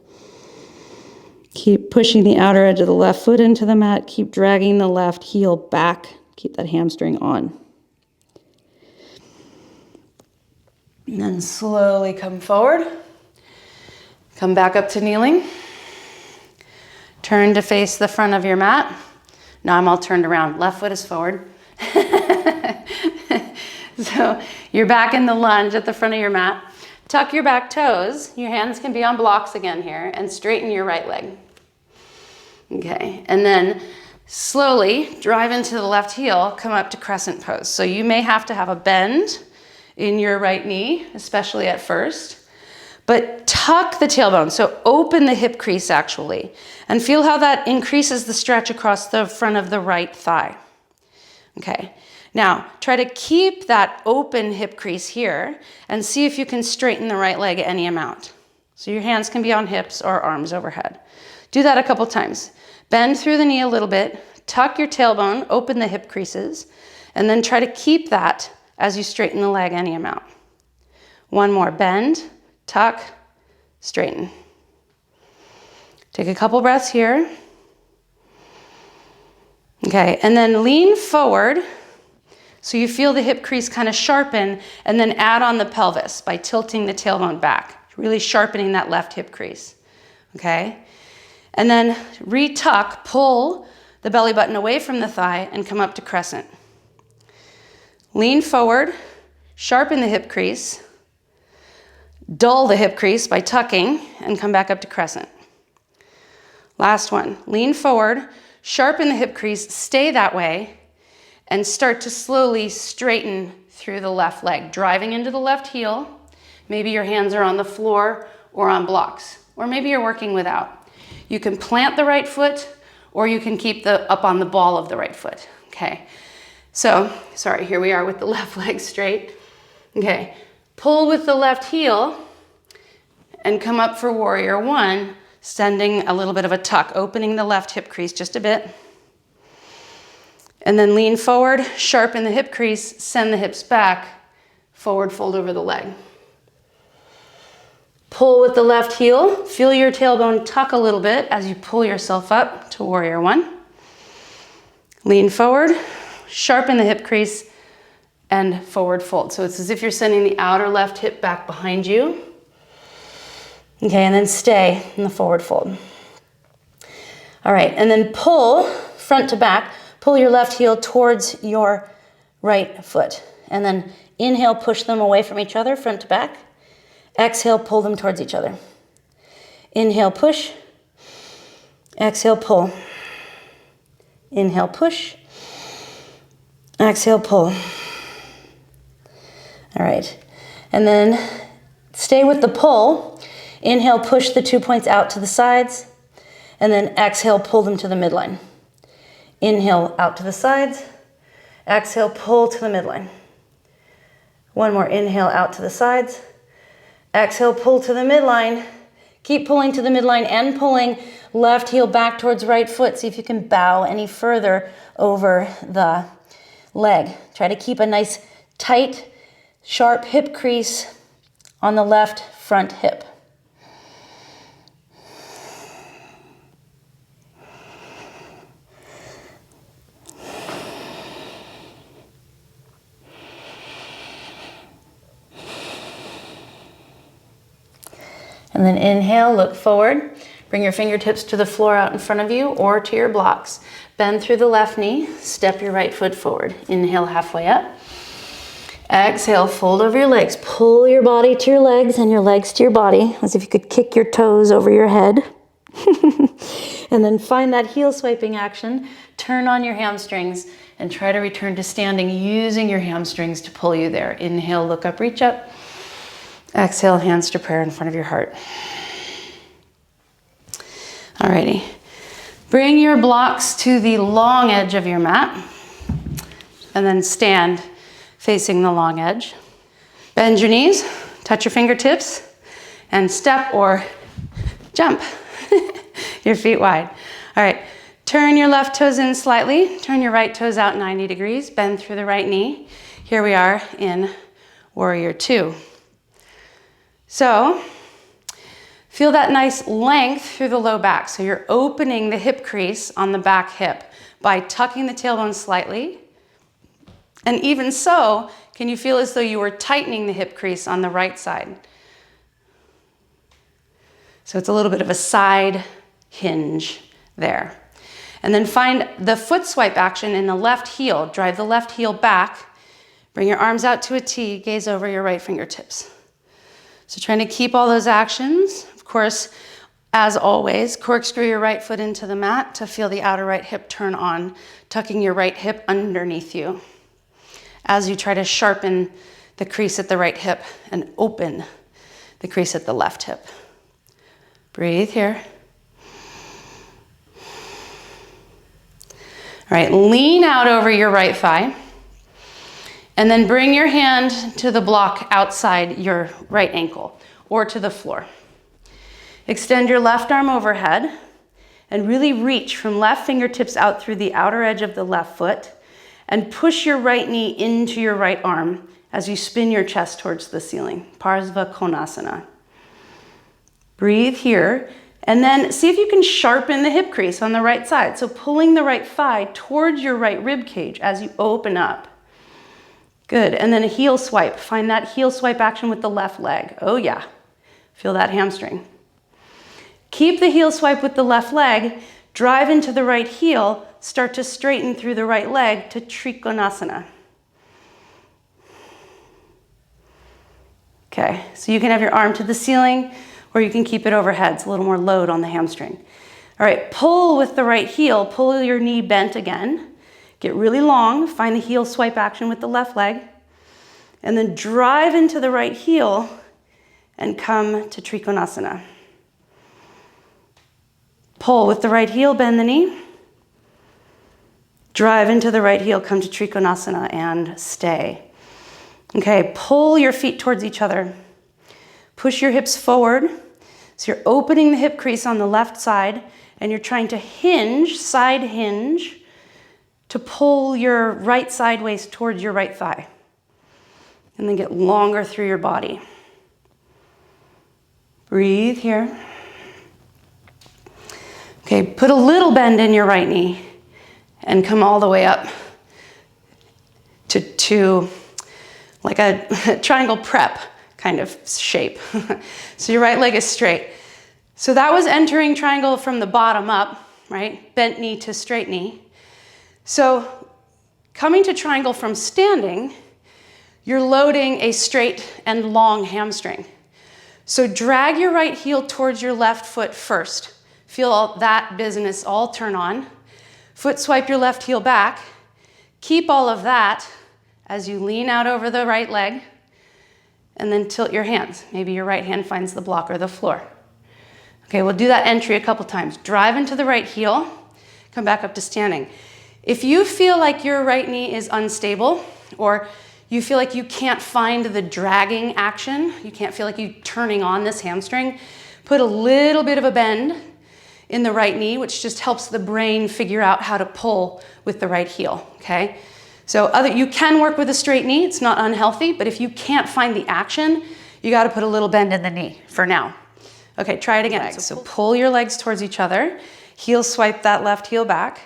Keep pushing the outer edge of the left foot into the mat. Keep dragging the left heel back. Keep that hamstring on. And then slowly come forward. Come back up to kneeling. Turn to face the front of your mat. Now I'm all turned around. Left foot is forward. So you're back in the lunge at the front of your mat. Tuck your back toes. Your hands can be on blocks again here. And straighten your right leg. Okay, and then slowly drive into the left heel. Come up to crescent pose. So you may have to have a bend in your right knee, especially at first. But tuck the tailbone, so open the hip crease actually, and feel how that increases the stretch across the front of the right thigh. Okay, now try to keep that open hip crease here and see if you can straighten the right leg any amount. So your hands can be on hips or arms overhead. Do that a couple times. Bend through the knee a little bit, tuck your tailbone, open the hip creases, and then try to keep that as you straighten the leg any amount. One more, bend, tuck, straighten. Take a couple breaths here. Okay, and then lean forward so you feel the hip crease kind of sharpen, and then add on the pelvis by tilting the tailbone back, really sharpening that left hip crease. Okay, and then re-tuck, pull the belly button away from the thigh and come up to crescent. Lean forward, sharpen the hip crease, dull the hip crease by tucking, and come back up to crescent. Last one, lean forward, sharpen the hip crease, stay that way, and start to slowly straighten through the left leg, driving into the left heel. Maybe your hands are on the floor or on blocks, or maybe you're working without. You can plant the right foot, or you can keep up on the ball of the right foot. Okay, so, sorry, here we are with the left leg straight. Okay, pull with the left heel and come up for warrior one, sending a little bit of a tuck, opening the left hip crease just a bit. And then lean forward, sharpen the hip crease, send the hips back, forward fold over the leg. Pull with the left heel, feel your tailbone tuck a little bit as you pull yourself up to warrior one. Lean forward, sharpen the hip crease, and forward fold. So it's as if you're sending the outer left hip back behind you. Okay, and then stay in the forward fold. All right, and then pull front to back, pull your left heel towards your right foot. And then inhale, push them away from each other, front to back. Exhale, pull them towards each other. Inhale, push. Exhale, pull. Inhale, push. Exhale, pull. All right, and then stay with the pull. Inhale, push the 2 points out to the sides, and then exhale, pull them to the midline. Inhale, out to the sides. Exhale, pull to the midline. One more, inhale, out to the sides. Exhale, pull to the midline. Keep pulling to the midline and pulling left heel back towards right foot. See if you can bow any further over the leg. Try to keep a nice tight Sharp hip crease on the left front hip. And then inhale, look forward. Bring your fingertips to the floor out in front of you or to your blocks. Bend through the left knee, step your right foot forward. Inhale, halfway up. Exhale, fold over your legs. Pull your body to your legs and your legs to your body, as if you could kick your toes over your head. And then find that heel swiping action. Turn on your hamstrings and try to return to standing using your hamstrings to pull you there. Inhale, look up, reach up. Exhale, hands to prayer in front of your heart. Alrighty. Bring your blocks to the long edge of your mat and then stand facing the long edge. Bend your knees, touch your fingertips, and step or jump your feet wide. All right, turn your left toes in slightly, turn your right toes out 90 degrees, bend through the right knee. Here we are in Warrior Two. So, feel that nice length through the low back. So you're opening the hip crease on the back hip by tucking the tailbone slightly. And even so, can you feel as though you were tightening the hip crease on the right side? So it's a little bit of a side hinge there. And then find the foot swipe action in the left heel. Drive the left heel back. Bring your arms out to a T. Gaze over your right fingertips. So trying to keep all those actions. Of course, as always, corkscrew your right foot into the mat to feel the outer right hip turn on, tucking your right hip underneath you as you try to sharpen the crease at the right hip and open the crease at the left hip. Breathe here. All right, lean out over your right thigh. And then bring your hand to the block outside your right ankle or to the floor. Extend your left arm overhead and really reach from left fingertips out through the outer edge of the left foot and push your right knee into your right arm as you spin your chest towards the ceiling. Virasana. Breathe here and then see if you can sharpen the hip crease on the right side. So pulling the right thigh towards your right rib cage as you open up. Good, and then a heel swipe. Find that heel swipe action with the left leg. Oh yeah, feel that hamstring. Keep the heel swipe with the left leg, drive into the right heel, start to straighten through the right leg to Triconasana. Okay, so you can have your arm to the ceiling or you can keep it overhead. It's a little more load on the hamstring. All right, pull with the right heel, pull your knee bent again. Get really long, find the heel swipe action with the left leg, and then drive into the right heel and come to Triconasana. Pull with the right heel, bend the knee. Drive into the right heel, come to Triconasana and stay. Okay, pull your feet towards each other. Push your hips forward. So you're opening the hip crease on the left side and you're trying to hinge, side hinge, to pull your right sideways towards your right thigh. And then get longer through your body. Breathe here. Okay, put a little bend in your right knee and come all the way up to like a triangle prep kind of shape. So your right leg is straight. So that was entering triangle from the bottom up, right? Bent knee to straight knee. So coming to triangle from standing, you're loading a straight and long hamstring. So drag your right heel towards your left foot first. Feel all that business all turn on. Foot swipe your left heel back. Keep all of that as you lean out over the right leg and then tilt your hands. Maybe your right hand finds the block or the floor. Okay, we'll do that entry a couple times. Drive into the right heel, come back up to standing. If you feel like your right knee is unstable or you feel like you can't find the dragging action, you can't feel like you turning on this hamstring, put a little bit of a bend in the right knee, which just helps the brain figure out how to pull with the right heel, okay? So you can work with a straight knee, it's not unhealthy, but if you can't find the action, you gotta put a little bend in the knee for now. Okay, try it again. So pull your legs towards each other, heel swipe that left heel back,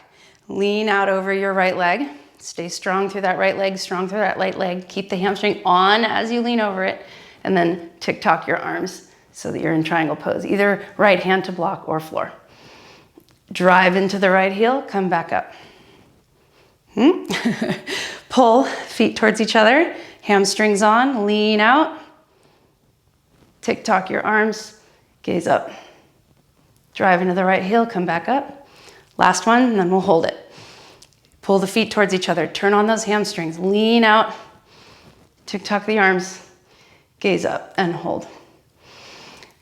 lean out over your right leg, stay strong through that right leg, strong through that right leg, keep the hamstring on as you lean over it, and then tick-tock your arms so that you're in triangle pose, either right hand to block or floor. Drive into the right heel, come back up. Pull, feet towards each other, hamstrings on, lean out. Tick-tock your arms, gaze up. Drive into the right heel, come back up. Last one, and then we'll hold it. Pull the feet towards each other, turn on those hamstrings, lean out. Tick-tock the arms, gaze up and hold.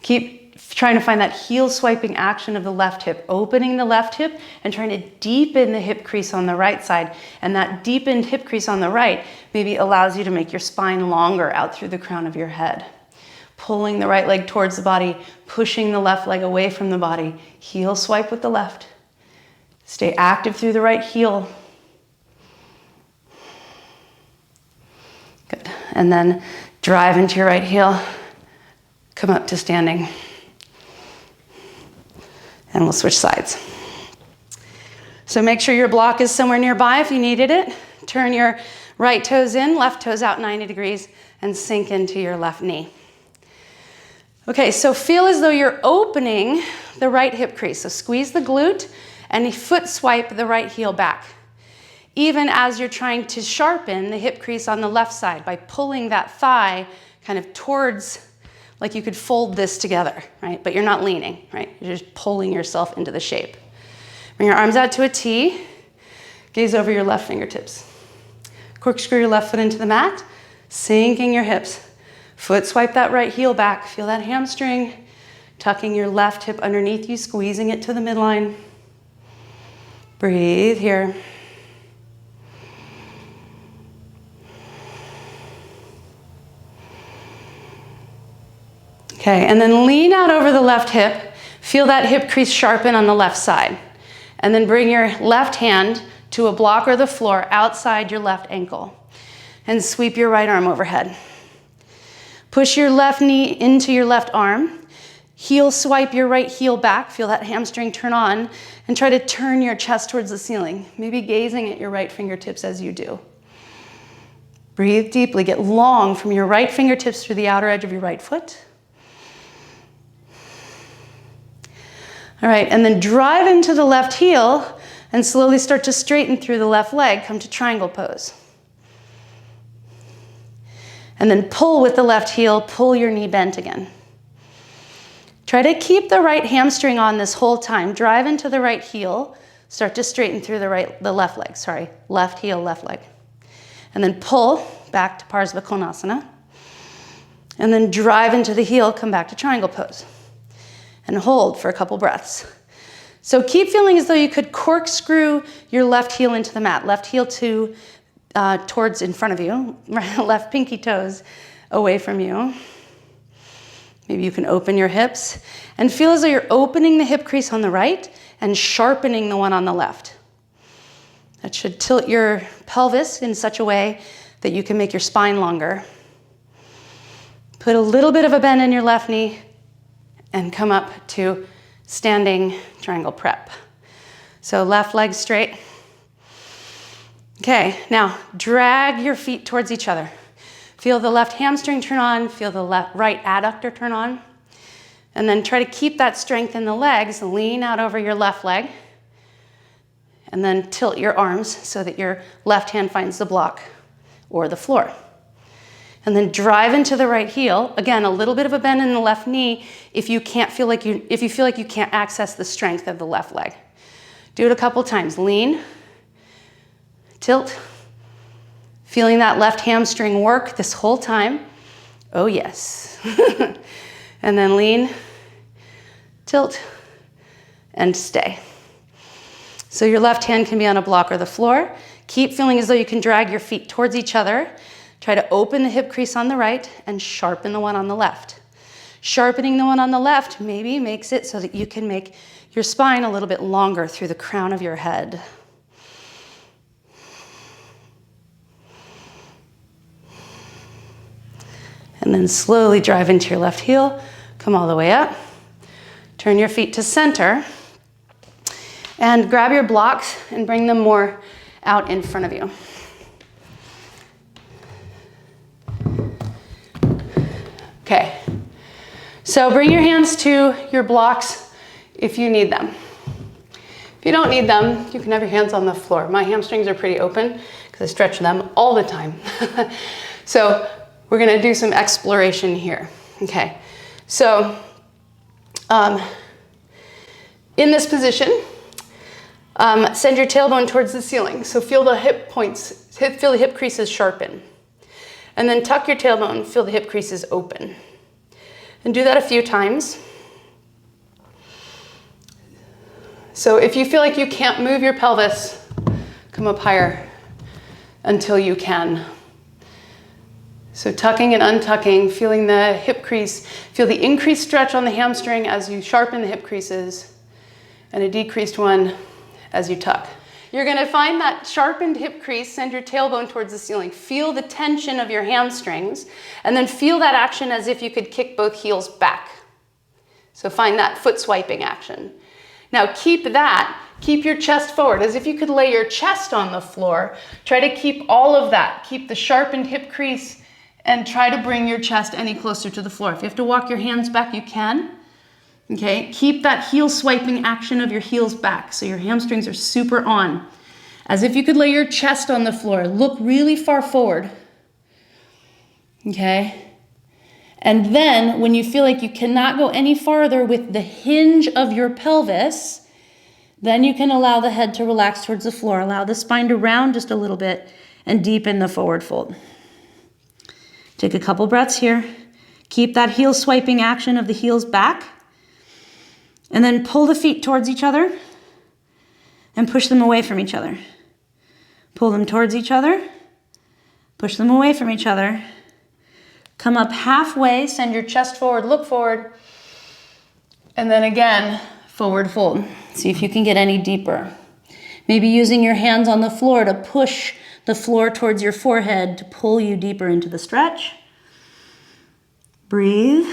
Keep trying to find that heel swiping action of the left hip, opening the left hip and trying to deepen the hip crease on the right side. And that deepened hip crease on the right maybe allows you to make your spine longer out through the crown of your head. Pulling the right leg towards the body, pushing the left leg away from the body. Heel swipe with the left. Stay active through the right heel. Good. And then drive into your right heel. Come up to standing. And we'll switch sides. So make sure your block is somewhere nearby if you needed it. Turn your right toes in, left toes out 90 degrees, and sink into your left knee. Okay, so feel as though you're opening the right hip crease. So squeeze the glute and foot swipe the right heel back. Even as you're trying to sharpen the hip crease on the left side by pulling that thigh kind of towards, like you could fold this together, right? But you're not leaning, right? You're just pulling yourself into the shape. Bring your arms out to a T. Gaze over your left fingertips. Corkscrew your left foot into the mat, sinking your hips. Foot swipe that right heel back. Feel that hamstring. Tucking your left hip underneath you, squeezing it to the midline. Breathe here. Okay, and then lean out over the left hip. Feel that hip crease sharpen on the left side. And then bring your left hand to a block or the floor outside your left ankle. And sweep your right arm overhead. Push your left knee into your left arm. Heel swipe your right heel back. Feel that hamstring turn on. And try to turn your chest towards the ceiling. Maybe gazing at your right fingertips as you do. Breathe deeply. Get long from your right fingertips through the outer edge of your right foot. All right, and then drive into the left heel and slowly start to straighten through the left leg. Come to triangle pose. And then pull with the left heel, pull your knee bent again. Try to keep the right hamstring on this whole time. Drive into the right heel, start to straighten through the left leg, sorry. Left heel, left leg. And then pull back to Virasana. And then drive into the heel, come back to triangle pose. And hold for a couple breaths. So keep feeling as though you could corkscrew your left heel into the mat. Left heel towards in front of you, left pinky toes away from you. Maybe you can open your hips and feel as though you're opening the hip crease on the right and sharpening the one on the left. That should tilt your pelvis in such a way that you can make your spine longer. Put a little bit of a bend in your left knee and come up to standing triangle prep. So left leg straight. Okay, now drag your feet towards each other. Feel the left hamstring turn on, feel the right adductor turn on. And then try to keep that strength in the legs, lean out over your left leg. And then tilt your arms so that your left hand finds the block or the floor. And then drive into the right heel. Again, a little bit of a bend in the left knee if you feel like you can't access the strength of the left leg. Do it a couple times. Lean, tilt, feeling that left hamstring work this whole time. Oh yes. And then lean, tilt, and stay. So your left hand can be on a block or the floor. Keep feeling as though you can drag your feet towards each other. Try to open the hip crease on the right and sharpen the one on the left. Sharpening the one on the left maybe makes it so that you can make your spine a little bit longer through the crown of your head. And then slowly drive into your left heel. Come all the way up. Turn your feet to center. And grab your blocks and bring them more out in front of you. Okay. So bring your hands to your blocks if you need them. If you don't need them, you can have your hands on the floor. My hamstrings are pretty open because I stretch them all the time. So we're gonna do some exploration here. Okay, so in this position, send your tailbone towards the ceiling. So feel the hip points, feel the hip creases sharpen. And then tuck your tailbone, feel the hip creases open. And do that a few times. So if you feel like you can't move your pelvis, come up higher until you can. So tucking and untucking, feeling the hip crease, feel the increased stretch on the hamstring as you sharpen the hip creases, and a decreased one as you tuck. You're gonna find that sharpened hip crease, send your tailbone towards the ceiling. Feel the tension of your hamstrings, and then feel that action as if you could kick both heels back. So find that foot swiping action. Now keep your chest forward, as if you could lay your chest on the floor. Try to keep all of that. Keep the sharpened hip crease and try to bring your chest any closer to the floor. If you have to walk your hands back, you can. Okay, keep that heel swiping action of your heels back so your hamstrings are super on. As if you could lay your chest on the floor. Look really far forward. Okay? And then when you feel like you cannot go any farther with the hinge of your pelvis, then you can allow the head to relax towards the floor. Allow the spine to round just a little bit and deepen the forward fold. Take a couple breaths here. Keep that heel swiping action of the heels back. And then pull the feet towards each other and push them away from each other. Pull them towards each other, push them away from each other. Come up halfway, send your chest forward, look forward, and then again, forward fold. See if you can get any deeper. Maybe using your hands on the floor to push the floor towards your forehead to pull you deeper into the stretch. Breathe.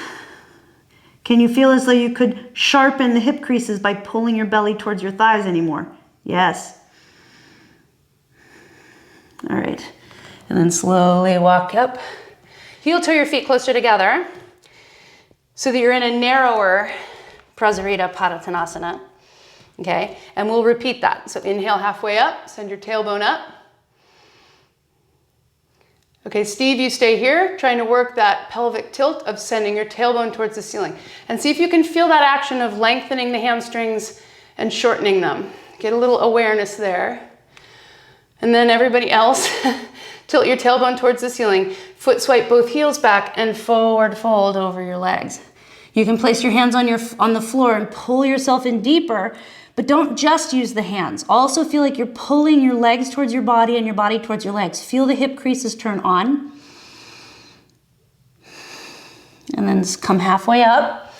Can you feel as though you could sharpen the hip creases by pulling your belly towards your thighs anymore? Yes. All right. And then slowly walk up. Heel toe your feet closer together so that you're in a narrower Prasarita Padottanasana. Okay? And we'll repeat that. So inhale halfway up, send your tailbone up. Okay, Steve, you stay here, trying to work that pelvic tilt of sending your tailbone towards the ceiling. And see if you can feel that action of lengthening the hamstrings and shortening them. Get a little awareness there. And then everybody else, tilt your tailbone towards the ceiling. Foot swipe both heels back and forward fold over your legs. You can place your hands on the floor and pull yourself in deeper, but don't just use the hands. Also feel like you're pulling your legs towards your body and your body towards your legs. Feel the hip creases turn on. And then come halfway up,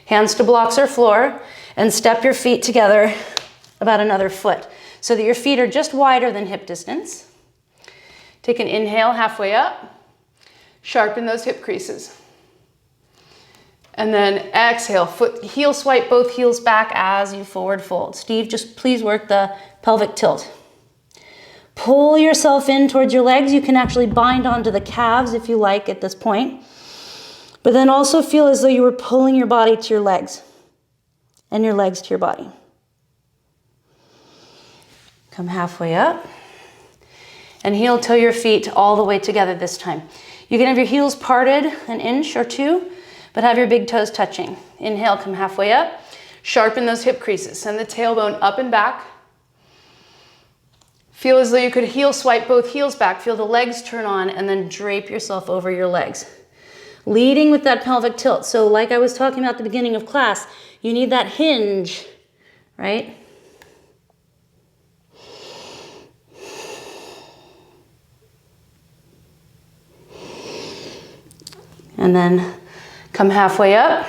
hands to blocks or floor, and step your feet together about another foot so that your feet are just wider than hip distance. Take an inhale halfway up, sharpen those hip creases. And then exhale, heel swipe both heels back as you forward fold. Steve, just please work the pelvic tilt. Pull yourself in towards your legs. You can actually bind onto the calves if you like at this point. But then also feel as though you were pulling your body to your legs and your legs to your body. Come halfway up and heel toe your feet all the way together this time. You can have your heels parted an inch or two, but have your big toes touching. Inhale, come halfway up. Sharpen those hip creases. Send the tailbone up and back. Feel as though you could heel swipe both heels back. Feel the legs turn on and then drape yourself over your legs. Leading with that pelvic tilt. So like I was talking about at the beginning of class, you need that hinge, right? And then come halfway up.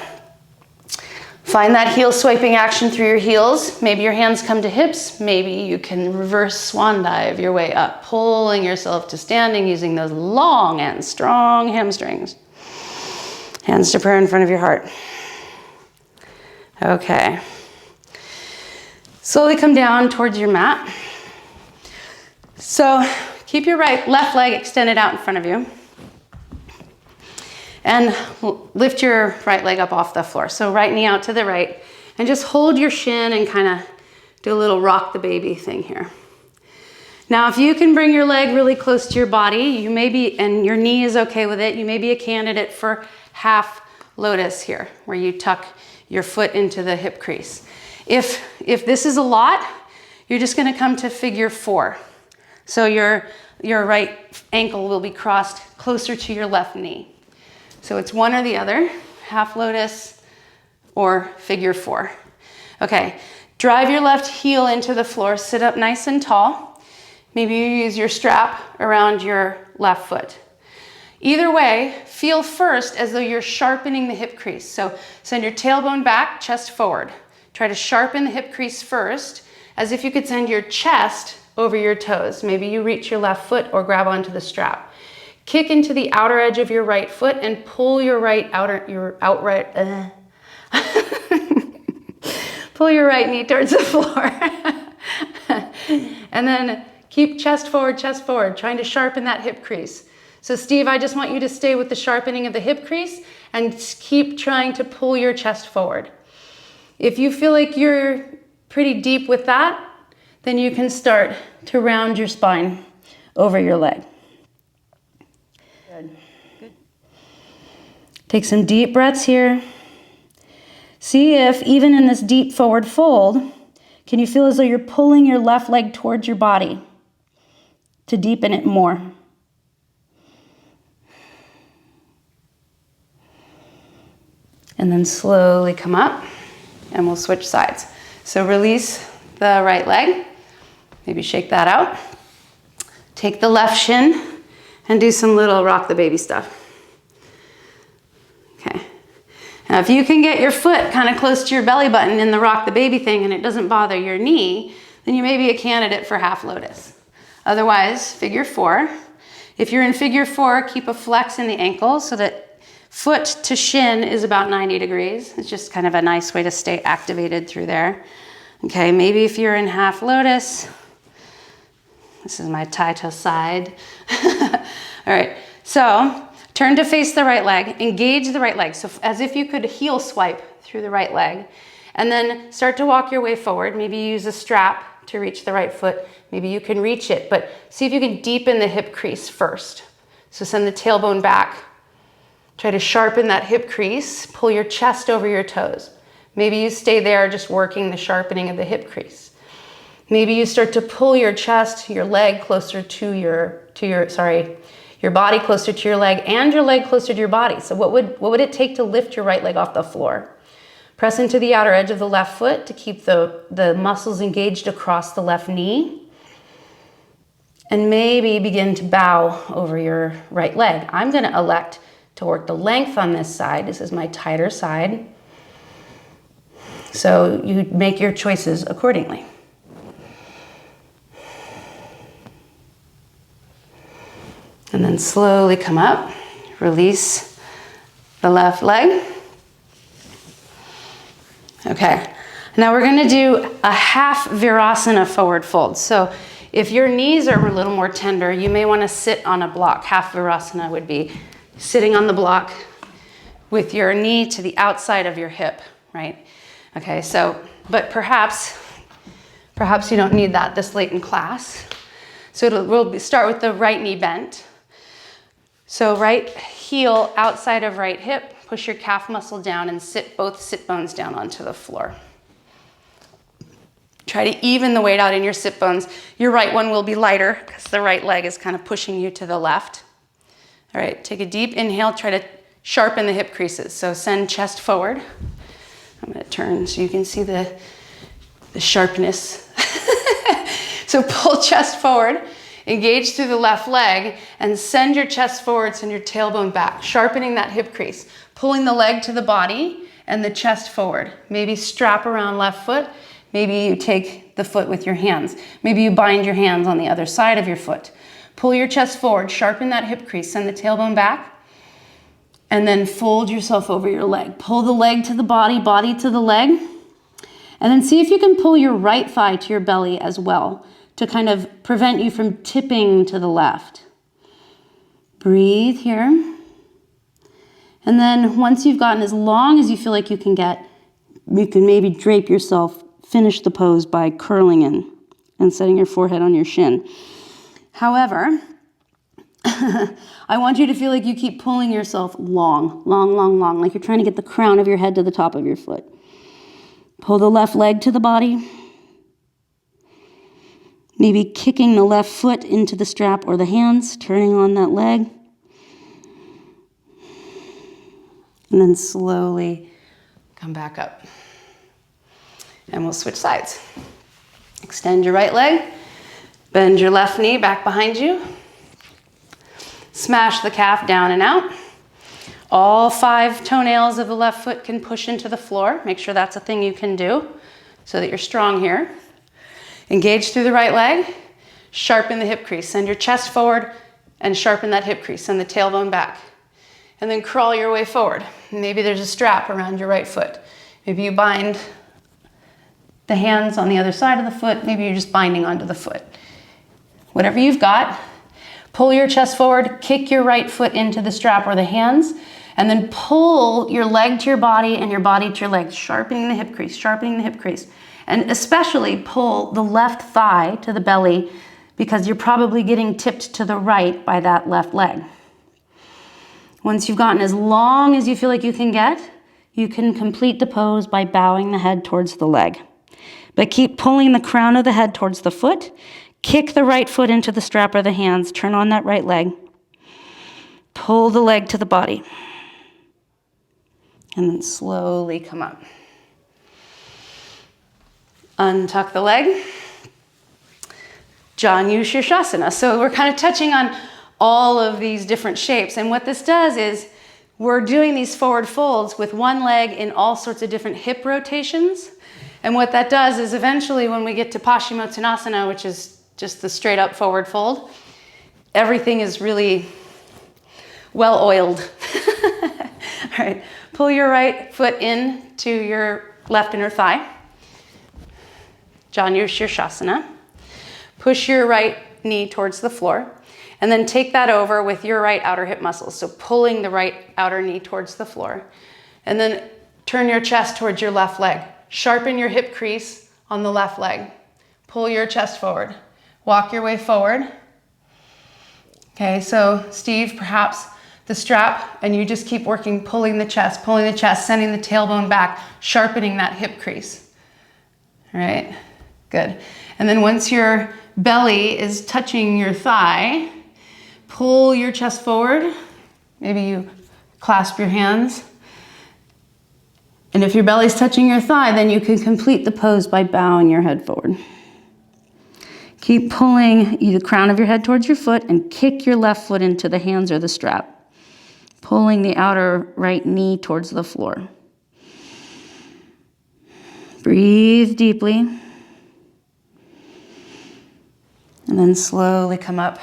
Find that heel swiping action through your heels. Maybe your hands come to hips. Maybe you can reverse swan dive your way up, pulling yourself to standing using those long and strong hamstrings. Hands to prayer in front of your heart. Okay. Slowly come down towards your mat. So keep your left leg extended out in front of you. And lift your right leg up off the floor. So right knee out to the right. And just hold your shin and kind of do a little rock the baby thing here. Now, if you can bring your leg really close to your body, you may be, and your knee is okay with it, you may be a candidate for half lotus here, where you tuck your foot into the hip crease. If this is a lot, you're just gonna come to figure 4. So your right ankle will be crossed closer to your left knee. So it's one or the other, half lotus or figure 4. Okay, drive your left heel into the floor, sit up nice and tall. Maybe you use your strap around your left foot. Either way, feel first as though you're sharpening the hip crease. So send your tailbone back, chest forward. Try to sharpen the hip crease first, as if you could send your chest over your toes. Maybe you reach your left foot or grab onto the strap. Kick into the outer edge of your right foot and pull your pull your right knee towards the floor. And then keep chest forward, trying to sharpen that hip crease. So Steve, I just want you to stay with the sharpening of the hip crease and keep trying to pull your chest forward. If you feel like you're pretty deep with that, then you can start to round your spine over your leg. Good. Take some deep breaths here. See if, even in this deep forward fold, can you feel as though you're pulling your left leg towards your body to deepen it more? And then slowly come up and we'll switch sides. So release the right leg, maybe shake that out. Take the left shin and do some little rock the baby stuff. Okay. Now if you can get your foot kind of close to your belly button in the rock the baby thing and it doesn't bother your knee, then you may be a candidate for half lotus. Otherwise, figure 4. If you're in figure 4, keep a flex in the ankle so that foot to shin is about 90 degrees. It's just kind of a nice way to stay activated through there. Okay, maybe if you're in half lotus, this is my taito side. All right, so turn to face the right leg, engage the right leg. So as if you could heel swipe through the right leg, and then start to walk your way forward. Maybe use a strap to reach the right foot. Maybe you can reach it, but see if you can deepen the hip crease first. So send the tailbone back. Try to sharpen that hip crease, pull your chest over your toes. Maybe you stay there just working the sharpening of the hip crease. Maybe you start to pull your chest, your leg closer to your body closer to your leg and your leg closer to your body. So what would it take to lift your right leg off the floor? Press into the outer edge of the left foot to keep the muscles engaged across the left knee. And maybe begin to bow over your right leg. I'm gonna elect to work the length on this side. This is my tighter side. So you make your choices accordingly. And then slowly come up, release the left leg. Okay, now we're gonna do a half Virasana forward fold. So if your knees are a little more tender, you may wanna sit on a block. Half Virasana would be sitting on the block with your knee to the outside of your hip, right? Okay, so, but perhaps you don't need that this late in class. So we'll start with the right knee bent. So right heel outside of right hip, push your calf muscle down and sit both sit bones down onto the floor. Try to even the weight out in your sit bones. Your right one will be lighter because the right leg is kind of pushing you to the left. All right, take a deep inhale, try to sharpen the hip creases. So send chest forward. I'm gonna turn so you can see the sharpness. So pull chest forward, engage through the left leg, and send your chest forward, send your tailbone back, sharpening that hip crease, pulling the leg to the body and the chest forward. Maybe strap around left foot. Maybe you take the foot with your hands. Maybe you bind your hands on the other side of your foot. Pull your chest forward, sharpen that hip crease, send the tailbone back. And then fold yourself over your leg. Pull the leg to the body, body to the leg. And then see if you can pull your right thigh to your belly as well to kind of prevent you from tipping to the left. Breathe here. And then once you've gotten as long as you feel like you can get, you can maybe drape yourself, finish the pose by curling in and setting your forehead on your shin. However, I want you to feel like you keep pulling yourself long, like you're trying to get the crown of your head to the top of your foot. Pull the left leg to the body. Maybe kicking the left foot into the strap or the hands, turning on that leg. And then slowly come back up. And we'll switch sides. Extend your right leg. Bend your left knee back behind you. Smash the calf down and out. All 5 toenails of the left foot can push into the floor. Make sure that's a thing you can do so that you're strong here. Engage through the right leg. Sharpen the hip crease. Send your chest forward and sharpen that hip crease. Send the tailbone back. And then crawl your way forward. Maybe there's a strap around your right foot. Maybe you bind the hands on the other side of the foot. Maybe you're just binding onto the foot. Whatever you've got, pull your chest forward, kick your right foot into the strap or the hands, and then pull your leg to your body and your body to your leg, sharpening the hip crease, sharpening the hip crease. And especially pull the left thigh to the belly because you're probably getting tipped to the right by that left leg. Once you've gotten as long as you feel like you can complete the pose by bowing the head towards the leg. But keep pulling the crown of the head towards the foot. Kick the right foot into the strap or the hands. Turn on that right leg. Pull the leg to the body. And then slowly come up. Untuck the leg. Janu Shashasana. So we're kind of touching on all of these different shapes. And what this does is we're doing these forward folds with one leg in all sorts of different hip rotations. And what that does is eventually when we get to Paschimottanasana, which is just the straight up forward fold, everything is really well oiled. All right, pull your right foot in to your left inner thigh. Janu Shashasana. Push your right knee towards the floor. And then take that over with your right outer hip muscles. So pulling the right outer knee towards the floor. And then turn your chest towards your left leg. Sharpen your hip crease on the left leg. Pull your chest forward. Walk your way forward. Okay, so Steve, perhaps the strap, and you just keep working, pulling the chest, sending the tailbone back, sharpening that hip crease. All right, good. And then once your belly is touching your thigh, pull your chest forward. Maybe you clasp your hands. And if your belly's touching your thigh, then you can complete the pose by bowing your head forward. Keep pulling the crown of your head towards your foot and kick your left foot into the hands or the strap. Pulling the outer right knee towards the floor. Breathe deeply. And then slowly come up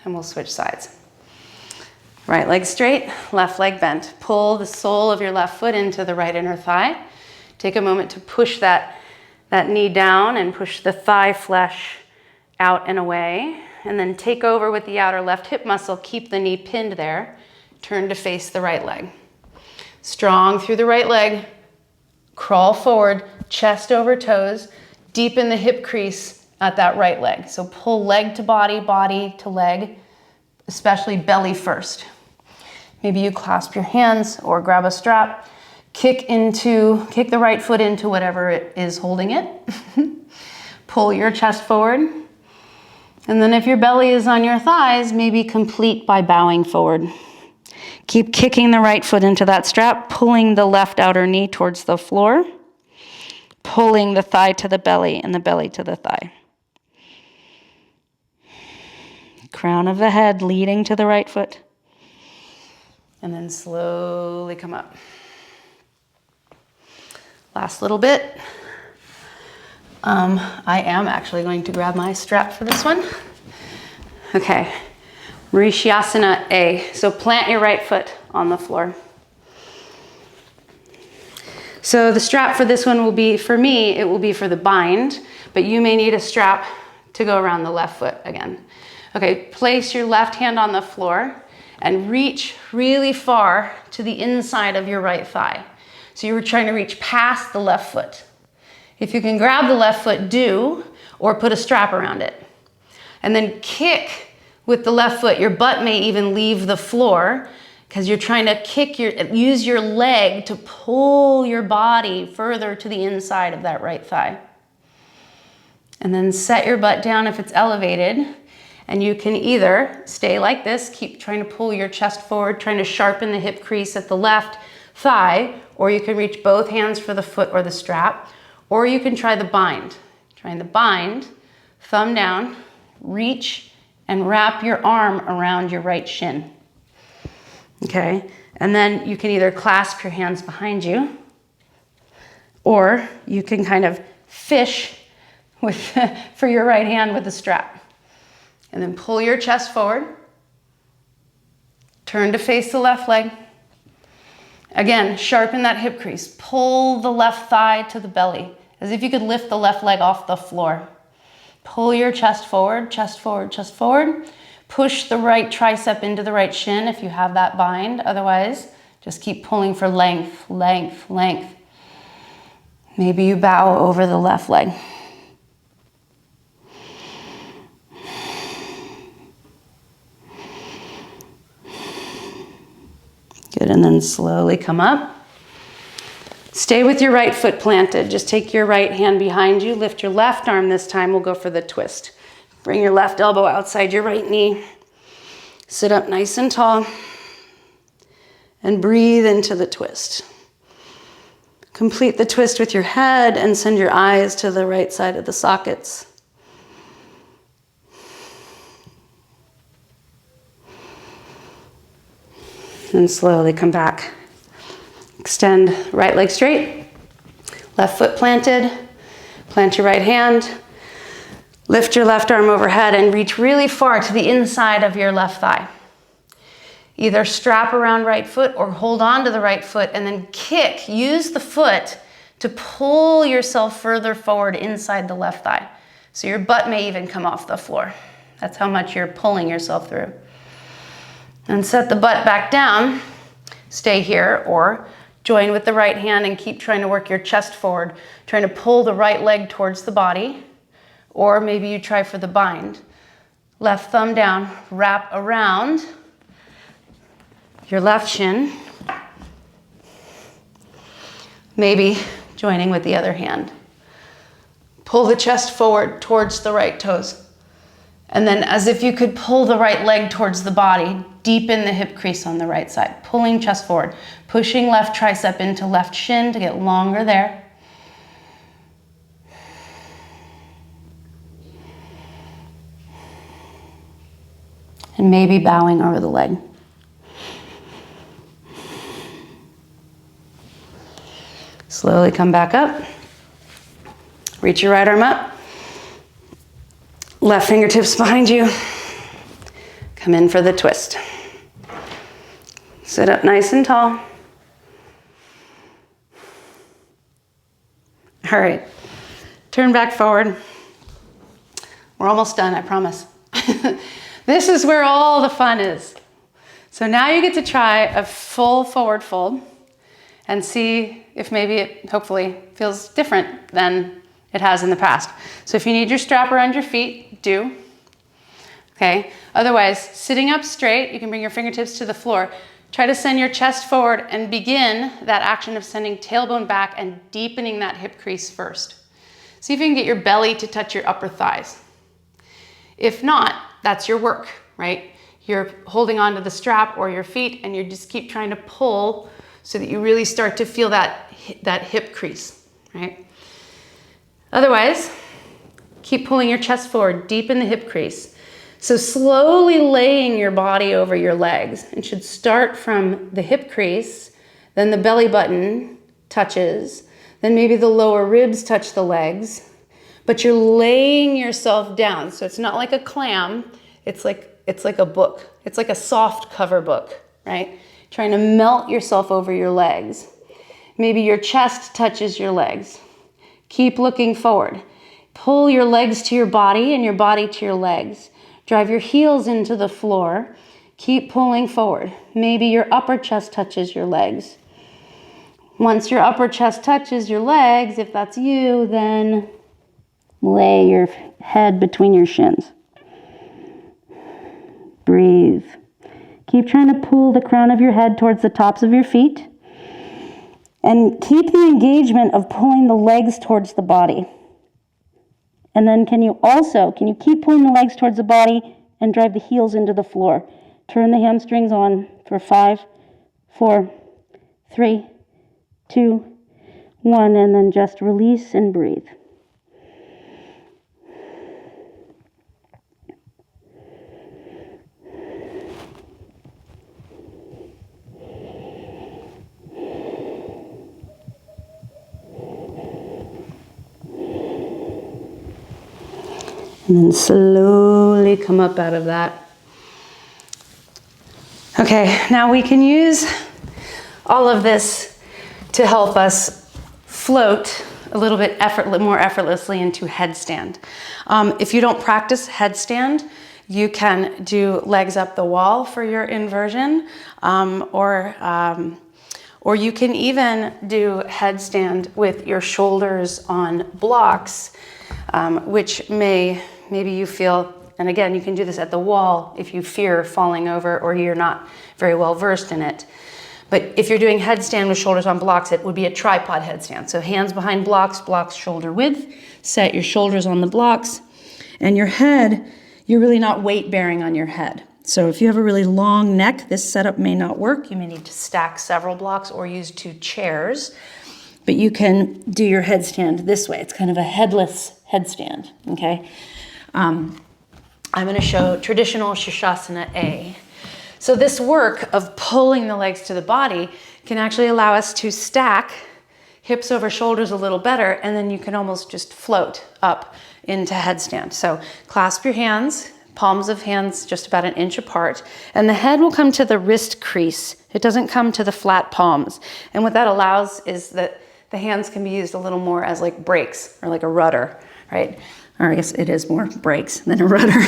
and we'll switch sides. Right leg straight, left leg bent. Pull the sole of your left foot into the right inner thigh. Take a moment to push that knee down and push the thigh flesh out and away. And then take over with the outer left hip muscle. Keep the knee pinned there. Turn to face the right leg. Strong through the right leg. Crawl forward, chest over toes. Deepen the hip crease at that right leg. So pull leg to body, body to leg, especially belly first. Maybe you clasp your hands or grab a strap. Kick the right foot into whatever it is holding it. Pull your chest forward. And then if your belly is on your thighs, maybe complete by bowing forward. Keep kicking the right foot into that strap, pulling the left outer knee towards the floor, pulling the thigh to the belly and the belly to the thigh. Crown of the head leading to the right foot. And then slowly come up. Last little bit. I am actually going to grab my strap for this one. Okay, Marishasana A. So plant your right foot on the floor. So the strap for this one will be, for me, it will be for the bind, but you may need a strap to go around the left foot again. Okay, place your left hand on the floor and reach really far to the inside of your right thigh. So you were trying to reach past the left foot. If you can grab the left foot, do, or put a strap around it. And then kick with the left foot. Your butt may even leave the floor because you're trying to use your leg to pull your body further to the inside of that right thigh. And then set your butt down if it's elevated. And you can either stay like this, keep trying to pull your chest forward, trying to sharpen the hip crease at the left thigh, or you can reach both hands for the foot or the strap, or you can try the bind. Trying the bind, thumb down, reach, and wrap your arm around your right shin. Okay, and then you can either clasp your hands behind you, or you can kind of fish for your right hand with the strap. And then pull your chest forward. Turn to face the left leg. Again, sharpen that hip crease. Pull the left thigh to the belly, as if you could lift the left leg off the floor. Pull your chest forward, chest forward, chest forward. Push the right tricep into the right shin if you have that bind. Otherwise, just keep pulling for length, length, length. Maybe you bow over the left leg. Good, and then slowly come up. Stay with your right foot planted. Just take your right hand behind you. Lift your left arm this time. We'll go for the twist. Bring your left elbow outside your right knee. Sit up nice and tall. And breathe into the twist. Complete the twist with your head and send your eyes to the right side of the sockets. And slowly come back. Extend right leg straight, left foot planted, plant your right hand, lift your left arm overhead and reach really far to the inside of your left thigh. Either strap around right foot or hold on to the right foot and then kick. Use the foot to pull yourself further forward inside the left thigh. So your butt may even come off the floor. That's how much you're pulling yourself through. And set the butt back down, stay here, or join with the right hand and keep trying to work your chest forward, trying to pull the right leg towards the body, or maybe you try for the bind. Left thumb down, wrap around your left shin, maybe joining with the other hand. Pull the chest forward towards the right toes. And then as if you could pull the right leg towards the body, deepen the hip crease on the right side, pulling chest forward, pushing left tricep into left shin to get longer there. And maybe bowing over the leg. Slowly come back up. Reach your right arm up. Left fingertips behind you. Come in for the twist. Sit up nice and tall. All right, turn back forward. We're almost done, I promise. This is where all the fun is. So now you get to try a full forward fold and see if maybe it hopefully feels different than it has in the past. So if you need your strap around your feet, do. Okay, otherwise, sitting up straight, you can bring your fingertips to the floor. Try to send your chest forward and begin that action of sending tailbone back and deepening that hip crease first. See if you can get your belly to touch your upper thighs. If not, that's your work, right? You're holding onto the strap or your feet and you just keep trying to pull so that you really start to feel that hip crease, right? Otherwise, keep pulling your chest forward, deepen the hip crease. So slowly laying your body over your legs. It should start from the hip crease, then the belly button touches, then maybe the lower ribs touch the legs, but you're laying yourself down. So it's not like a clam, it's like a book. It's like a soft cover book, right? trying to melt yourself over your legs. Maybe your chest touches your legs. Keep looking forward. Pull your legs to your body and your body to your legs. Drive your heels into the floor. Keep pulling forward. Maybe your upper chest touches your legs. Once your upper chest touches your legs, if that's you, then lay your head between your shins. Breathe. Keep trying to pull the crown of your head towards the tops of your feet. And keep the engagement of pulling the legs towards the body. And then can you keep pulling the legs towards the body and drive the heels into the floor? Turn the hamstrings on for 5, 4, 3, 2, 1, and then just release and breathe. And then slowly come up out of that. Okay, now we can use all of this to help us float a little bit more effortlessly into headstand. If you don't practice headstand, you can do legs up the wall for your inversion, or you can even do headstand with your shoulders on blocks, which maybe you feel, and again, you can do this at the wall if you fear falling over or you're not very well versed in it. But if you're doing headstand with shoulders on blocks, it would be a tripod headstand. So hands behind blocks, blocks shoulder width, set your shoulders on the blocks, and your head, you're really not weight bearing on your head. So if you have a really long neck, this setup may not work. You may need to stack several blocks or use 2 chairs, but you can do your headstand this way. It's kind of a headless headstand, okay? I'm going to show traditional Shashasana A. So this work of pulling the legs to the body can actually allow us to stack hips over shoulders a little better, and then you can almost just float up into headstand. So clasp your hands, palms of hands just about an inch apart, and the head will come to the wrist crease. It doesn't come to the flat palms. And what that allows is that the hands can be used a little more as like brakes or like a rudder, right? Or I guess it is more brakes than a rudder.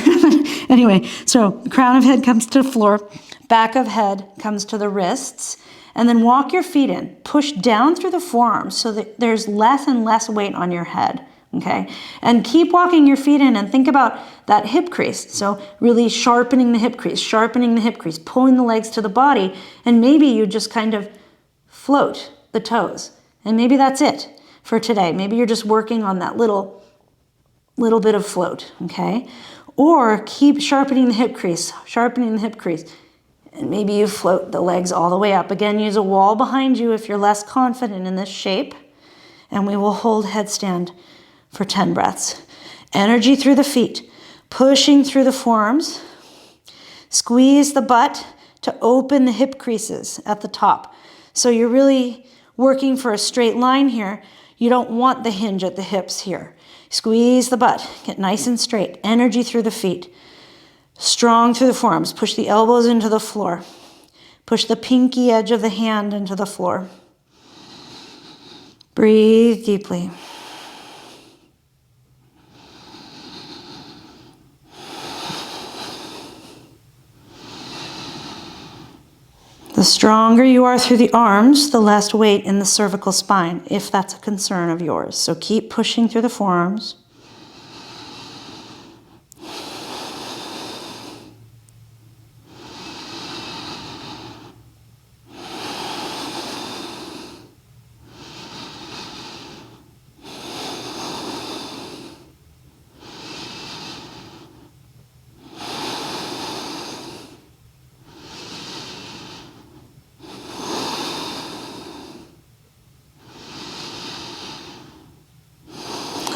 Anyway, so the crown of head comes to the floor, back of head comes to the wrists, and then walk your feet in. Push down through the forearms so that there's less and less weight on your head, okay? And keep walking your feet in and think about that hip crease. So really sharpening the hip crease, pulling the legs to the body, and maybe you just kind of float the toes. And maybe that's it for today. Maybe you're just working on that little bit of float, okay? Or keep sharpening the hip crease, and maybe you float the legs all the way up. Again, use a wall behind you if you're less confident in this shape, and we will hold headstand for 10 breaths. Energy through the feet, pushing through the forearms. Squeeze the butt to open the hip creases at the top. So you're really working for a straight line here. You don't want the hinge at the hips here. Squeeze the butt, get nice and straight. Energy through the feet. Strong through the forearms. Push the elbows into the floor. Push the pinky edge of the hand into the floor. Breathe deeply. The stronger you are through the arms, the less weight in the cervical spine, if that's a concern of yours. So keep pushing through the forearms.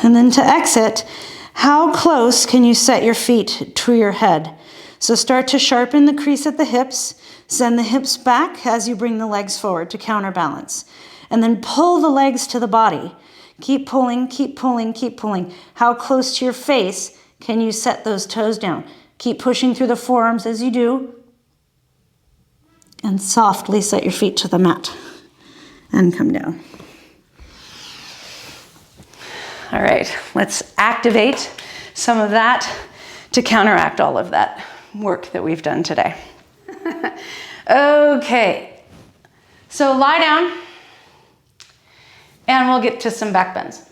And then to exit, how close can you set your feet to your head? So start to sharpen the crease at the hips, send the hips back as you bring the legs forward to counterbalance. And then pull the legs to the body. Keep pulling, keep pulling, keep pulling. How close to your face can you set those toes down? Keep pushing through the forearms as you do. And softly set your feet to the mat and come down. All right, let's activate some of that to counteract all of that work that we've done today. Okay, so lie down and we'll get to some back bends.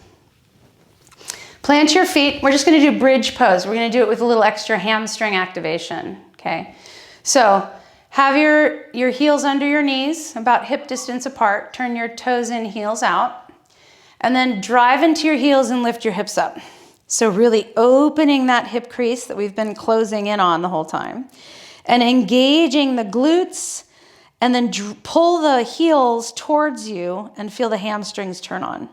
Plant your feet. We're just going to do bridge pose. We're going to do it with a little extra hamstring activation, okay? So have your heels under your knees, about hip distance apart. Turn your toes in, heels out. And then drive into your heels and lift your hips up. So really opening that hip crease that we've been closing in on the whole time. And engaging the glutes, and then pull the heels towards you and feel the hamstrings turn on.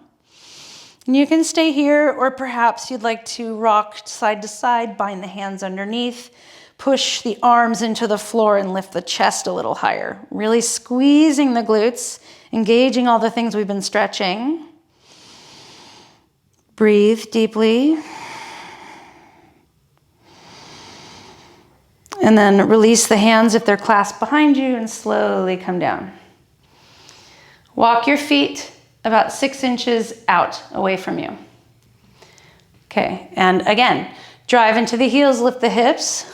And you can stay here, or perhaps you'd like to rock side to side, bind the hands underneath, push the arms into the floor and lift the chest a little higher. Really squeezing the glutes, engaging all the things we've been stretching. Breathe deeply. And then release the hands if they're clasped behind you and slowly come down. Walk your feet about 6 inches out away from you. Okay, and again, drive into the heels, lift the hips,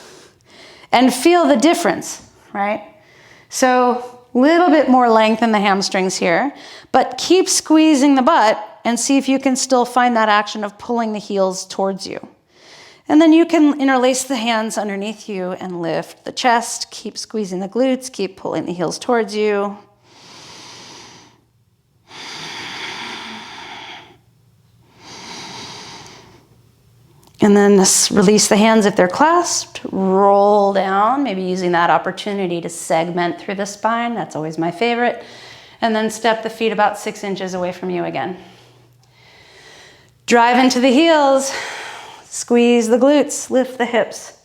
and feel the difference, right? So a little bit more length in the hamstrings here, but keep squeezing the butt and see if you can still find that action of pulling the heels towards you. And then you can interlace the hands underneath you and lift the chest. Keep squeezing the glutes, keep pulling the heels towards you. And then release the hands if they're clasped. Roll down, maybe using that opportunity to segment through the spine. That's always my favorite. And then step the feet about 6 inches away from you again. Drive into the heels. Squeeze the glutes, lift the hips.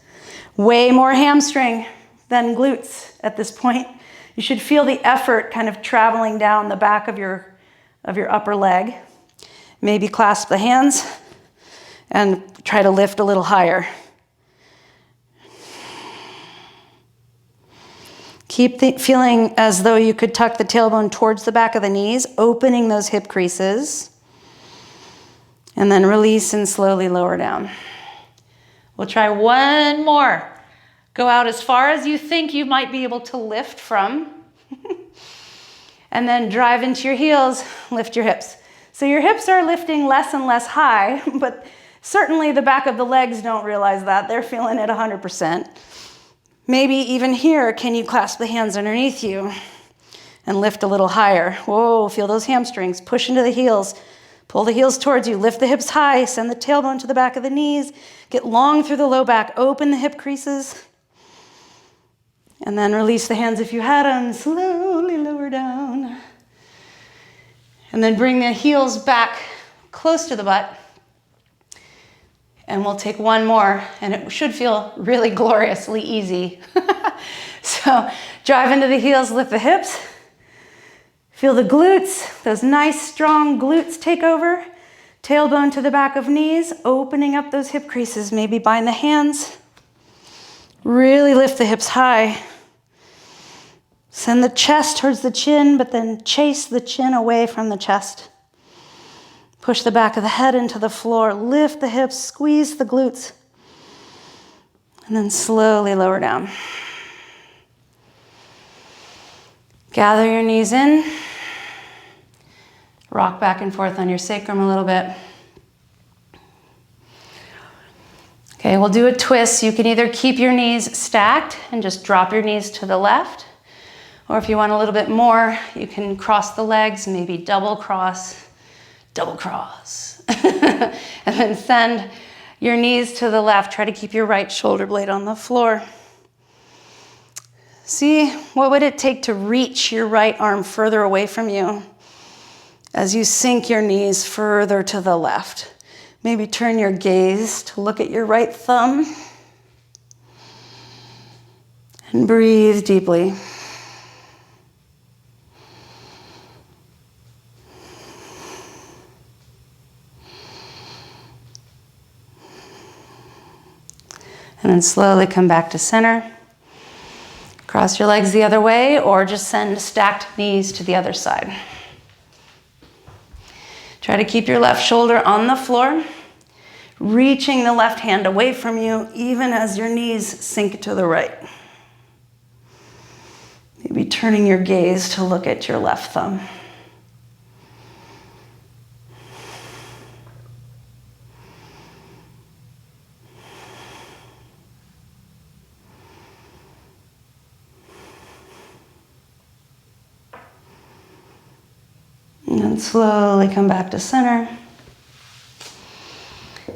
Way more hamstring than glutes at this point. You should feel the effort kind of traveling down the back of your upper leg. Maybe clasp the hands and try to lift a little higher. Keep feeling as though you could tuck the tailbone towards the back of the knees, opening those hip creases. And then release and slowly lower down. We'll try one more. Go out as far as you think you might be able to lift from. And then drive into your heels, lift your hips. So your hips are lifting less and less high, but certainly the back of the legs don't realize that. They're feeling it 100%. Maybe even here, can you clasp the hands underneath you and lift a little higher? Whoa, feel those hamstrings. Push into the heels. Pull the heels towards you. Lift the hips high. Send the tailbone to the back of the knees. Get long through the low back. Open the hip creases. And then release the hands if you had them. Slowly lower down. And then bring the heels back close to the butt. And we'll take one more. And it should feel really gloriously easy. So drive into the heels, lift the hips. Feel the glutes, those nice strong glutes take over. Tailbone to the back of knees, opening up those hip creases. Maybe bind the hands. Really lift the hips high. Send the chest towards the chin, but then chase the chin away from the chest. Push the back of the head into the floor. Lift the hips, squeeze the glutes. And then slowly lower down. Gather your knees in. Rock back and forth on your sacrum a little bit. Okay, we'll do a twist. You can either keep your knees stacked and just drop your knees to the left, or if you want a little bit more, you can cross the legs, maybe double cross, and then send your knees to the left. Try to keep your right shoulder blade on the floor. See, what would it take to reach your right arm further away from you as you sink your knees further to the left? Maybe turn your gaze to look at your right thumb. And breathe deeply. And then slowly come back to center. Cross your legs the other way or just send stacked knees to the other side. Try to keep your left shoulder on the floor, reaching the left hand away from you even as your knees sink to the right. Maybe turning your gaze to look at your left thumb. And then slowly come back to center.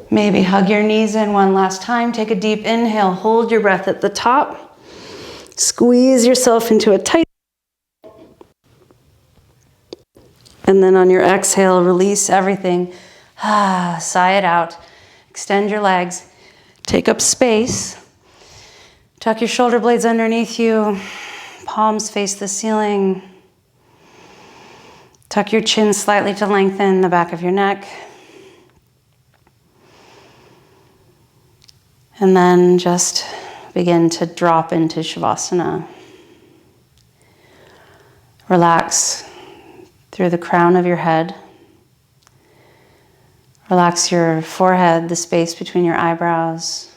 Maybe hug your knees in one last time. Take a deep inhale. Hold your breath at the top. Squeeze yourself into a tight. And then on your exhale, release everything. Sigh it out. Extend your legs. Take up space. Tuck your shoulder blades underneath you. Palms face the ceiling. Tuck your chin slightly to lengthen the back of your neck. And then just begin to drop into Shavasana. Relax through the crown of your head. Relax your forehead, the space between your eyebrows.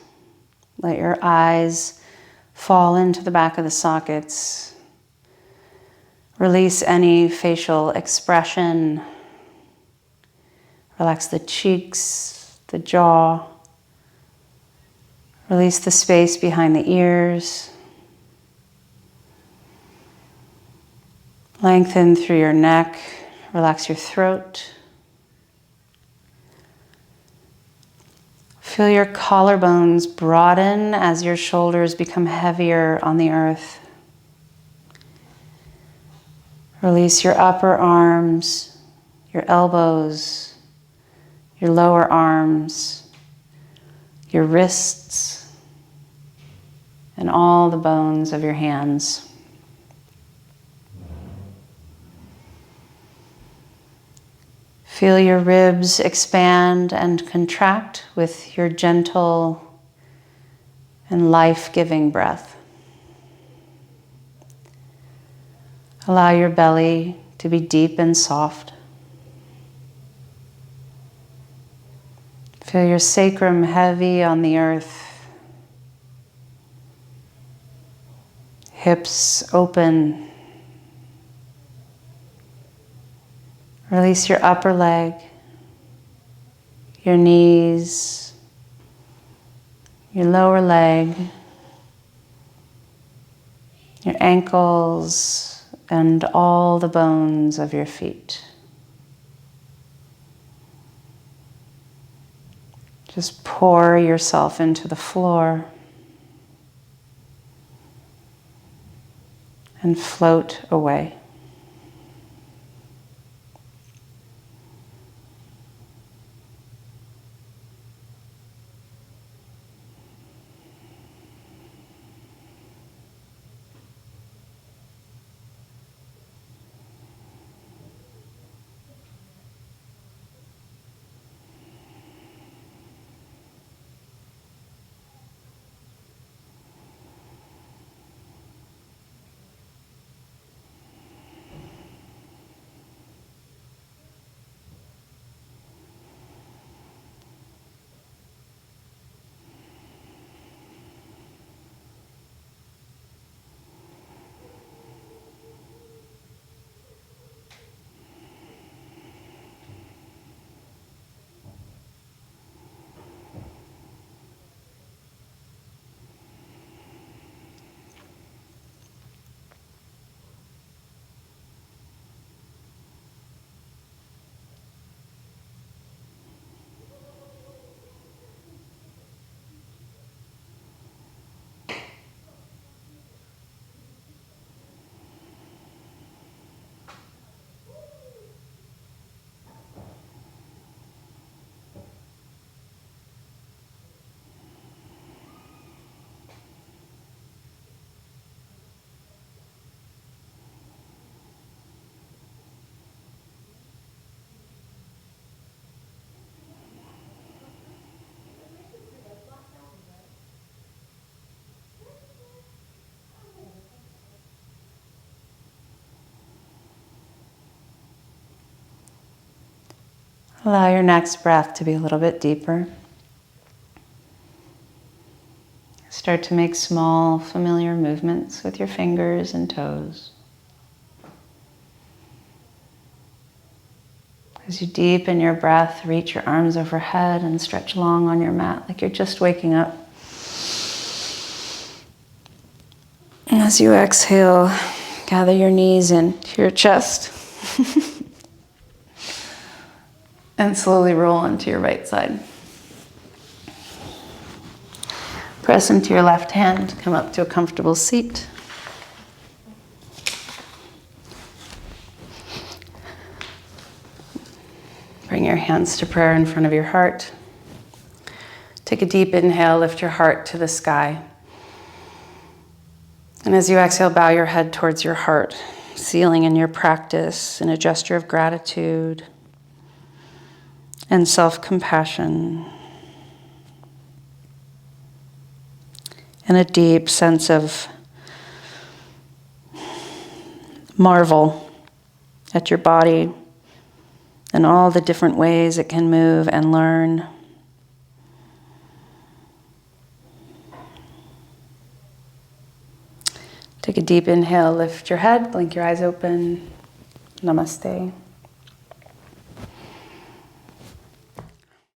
Let your eyes fall into the back of the sockets. Release any facial expression. Relax the cheeks, the jaw. Release the space behind the ears. Lengthen through your neck. Relax your throat. Feel your collarbones broaden as your shoulders become heavier on the earth. Release your upper arms, your elbows, your lower arms, your wrists, and all the bones of your hands. Feel your ribs expand and contract with your gentle and life-giving breath. Allow your belly to be deep and soft. Feel your sacrum heavy on the earth. Hips open. Release your upper leg, your knees, your lower leg, your ankles, and all the bones of your feet. Just pour yourself into the floor and float away. Allow your next breath to be a little bit deeper. Start to make small, familiar movements with your fingers and toes. As you deepen your breath, reach your arms overhead and stretch long on your mat like you're just waking up. And as you exhale, gather your knees into your chest and slowly roll onto your right side. Press into your left hand, come up to a comfortable seat. Bring your hands to prayer in front of your heart. Take a deep inhale, lift your heart to the sky. And as you exhale, bow your head towards your heart, sealing in your practice in a gesture of gratitude and self-compassion and a deep sense of marvel at your body and all the different ways it can move and learn. Take a deep inhale, lift your head, blink your eyes open. Namaste.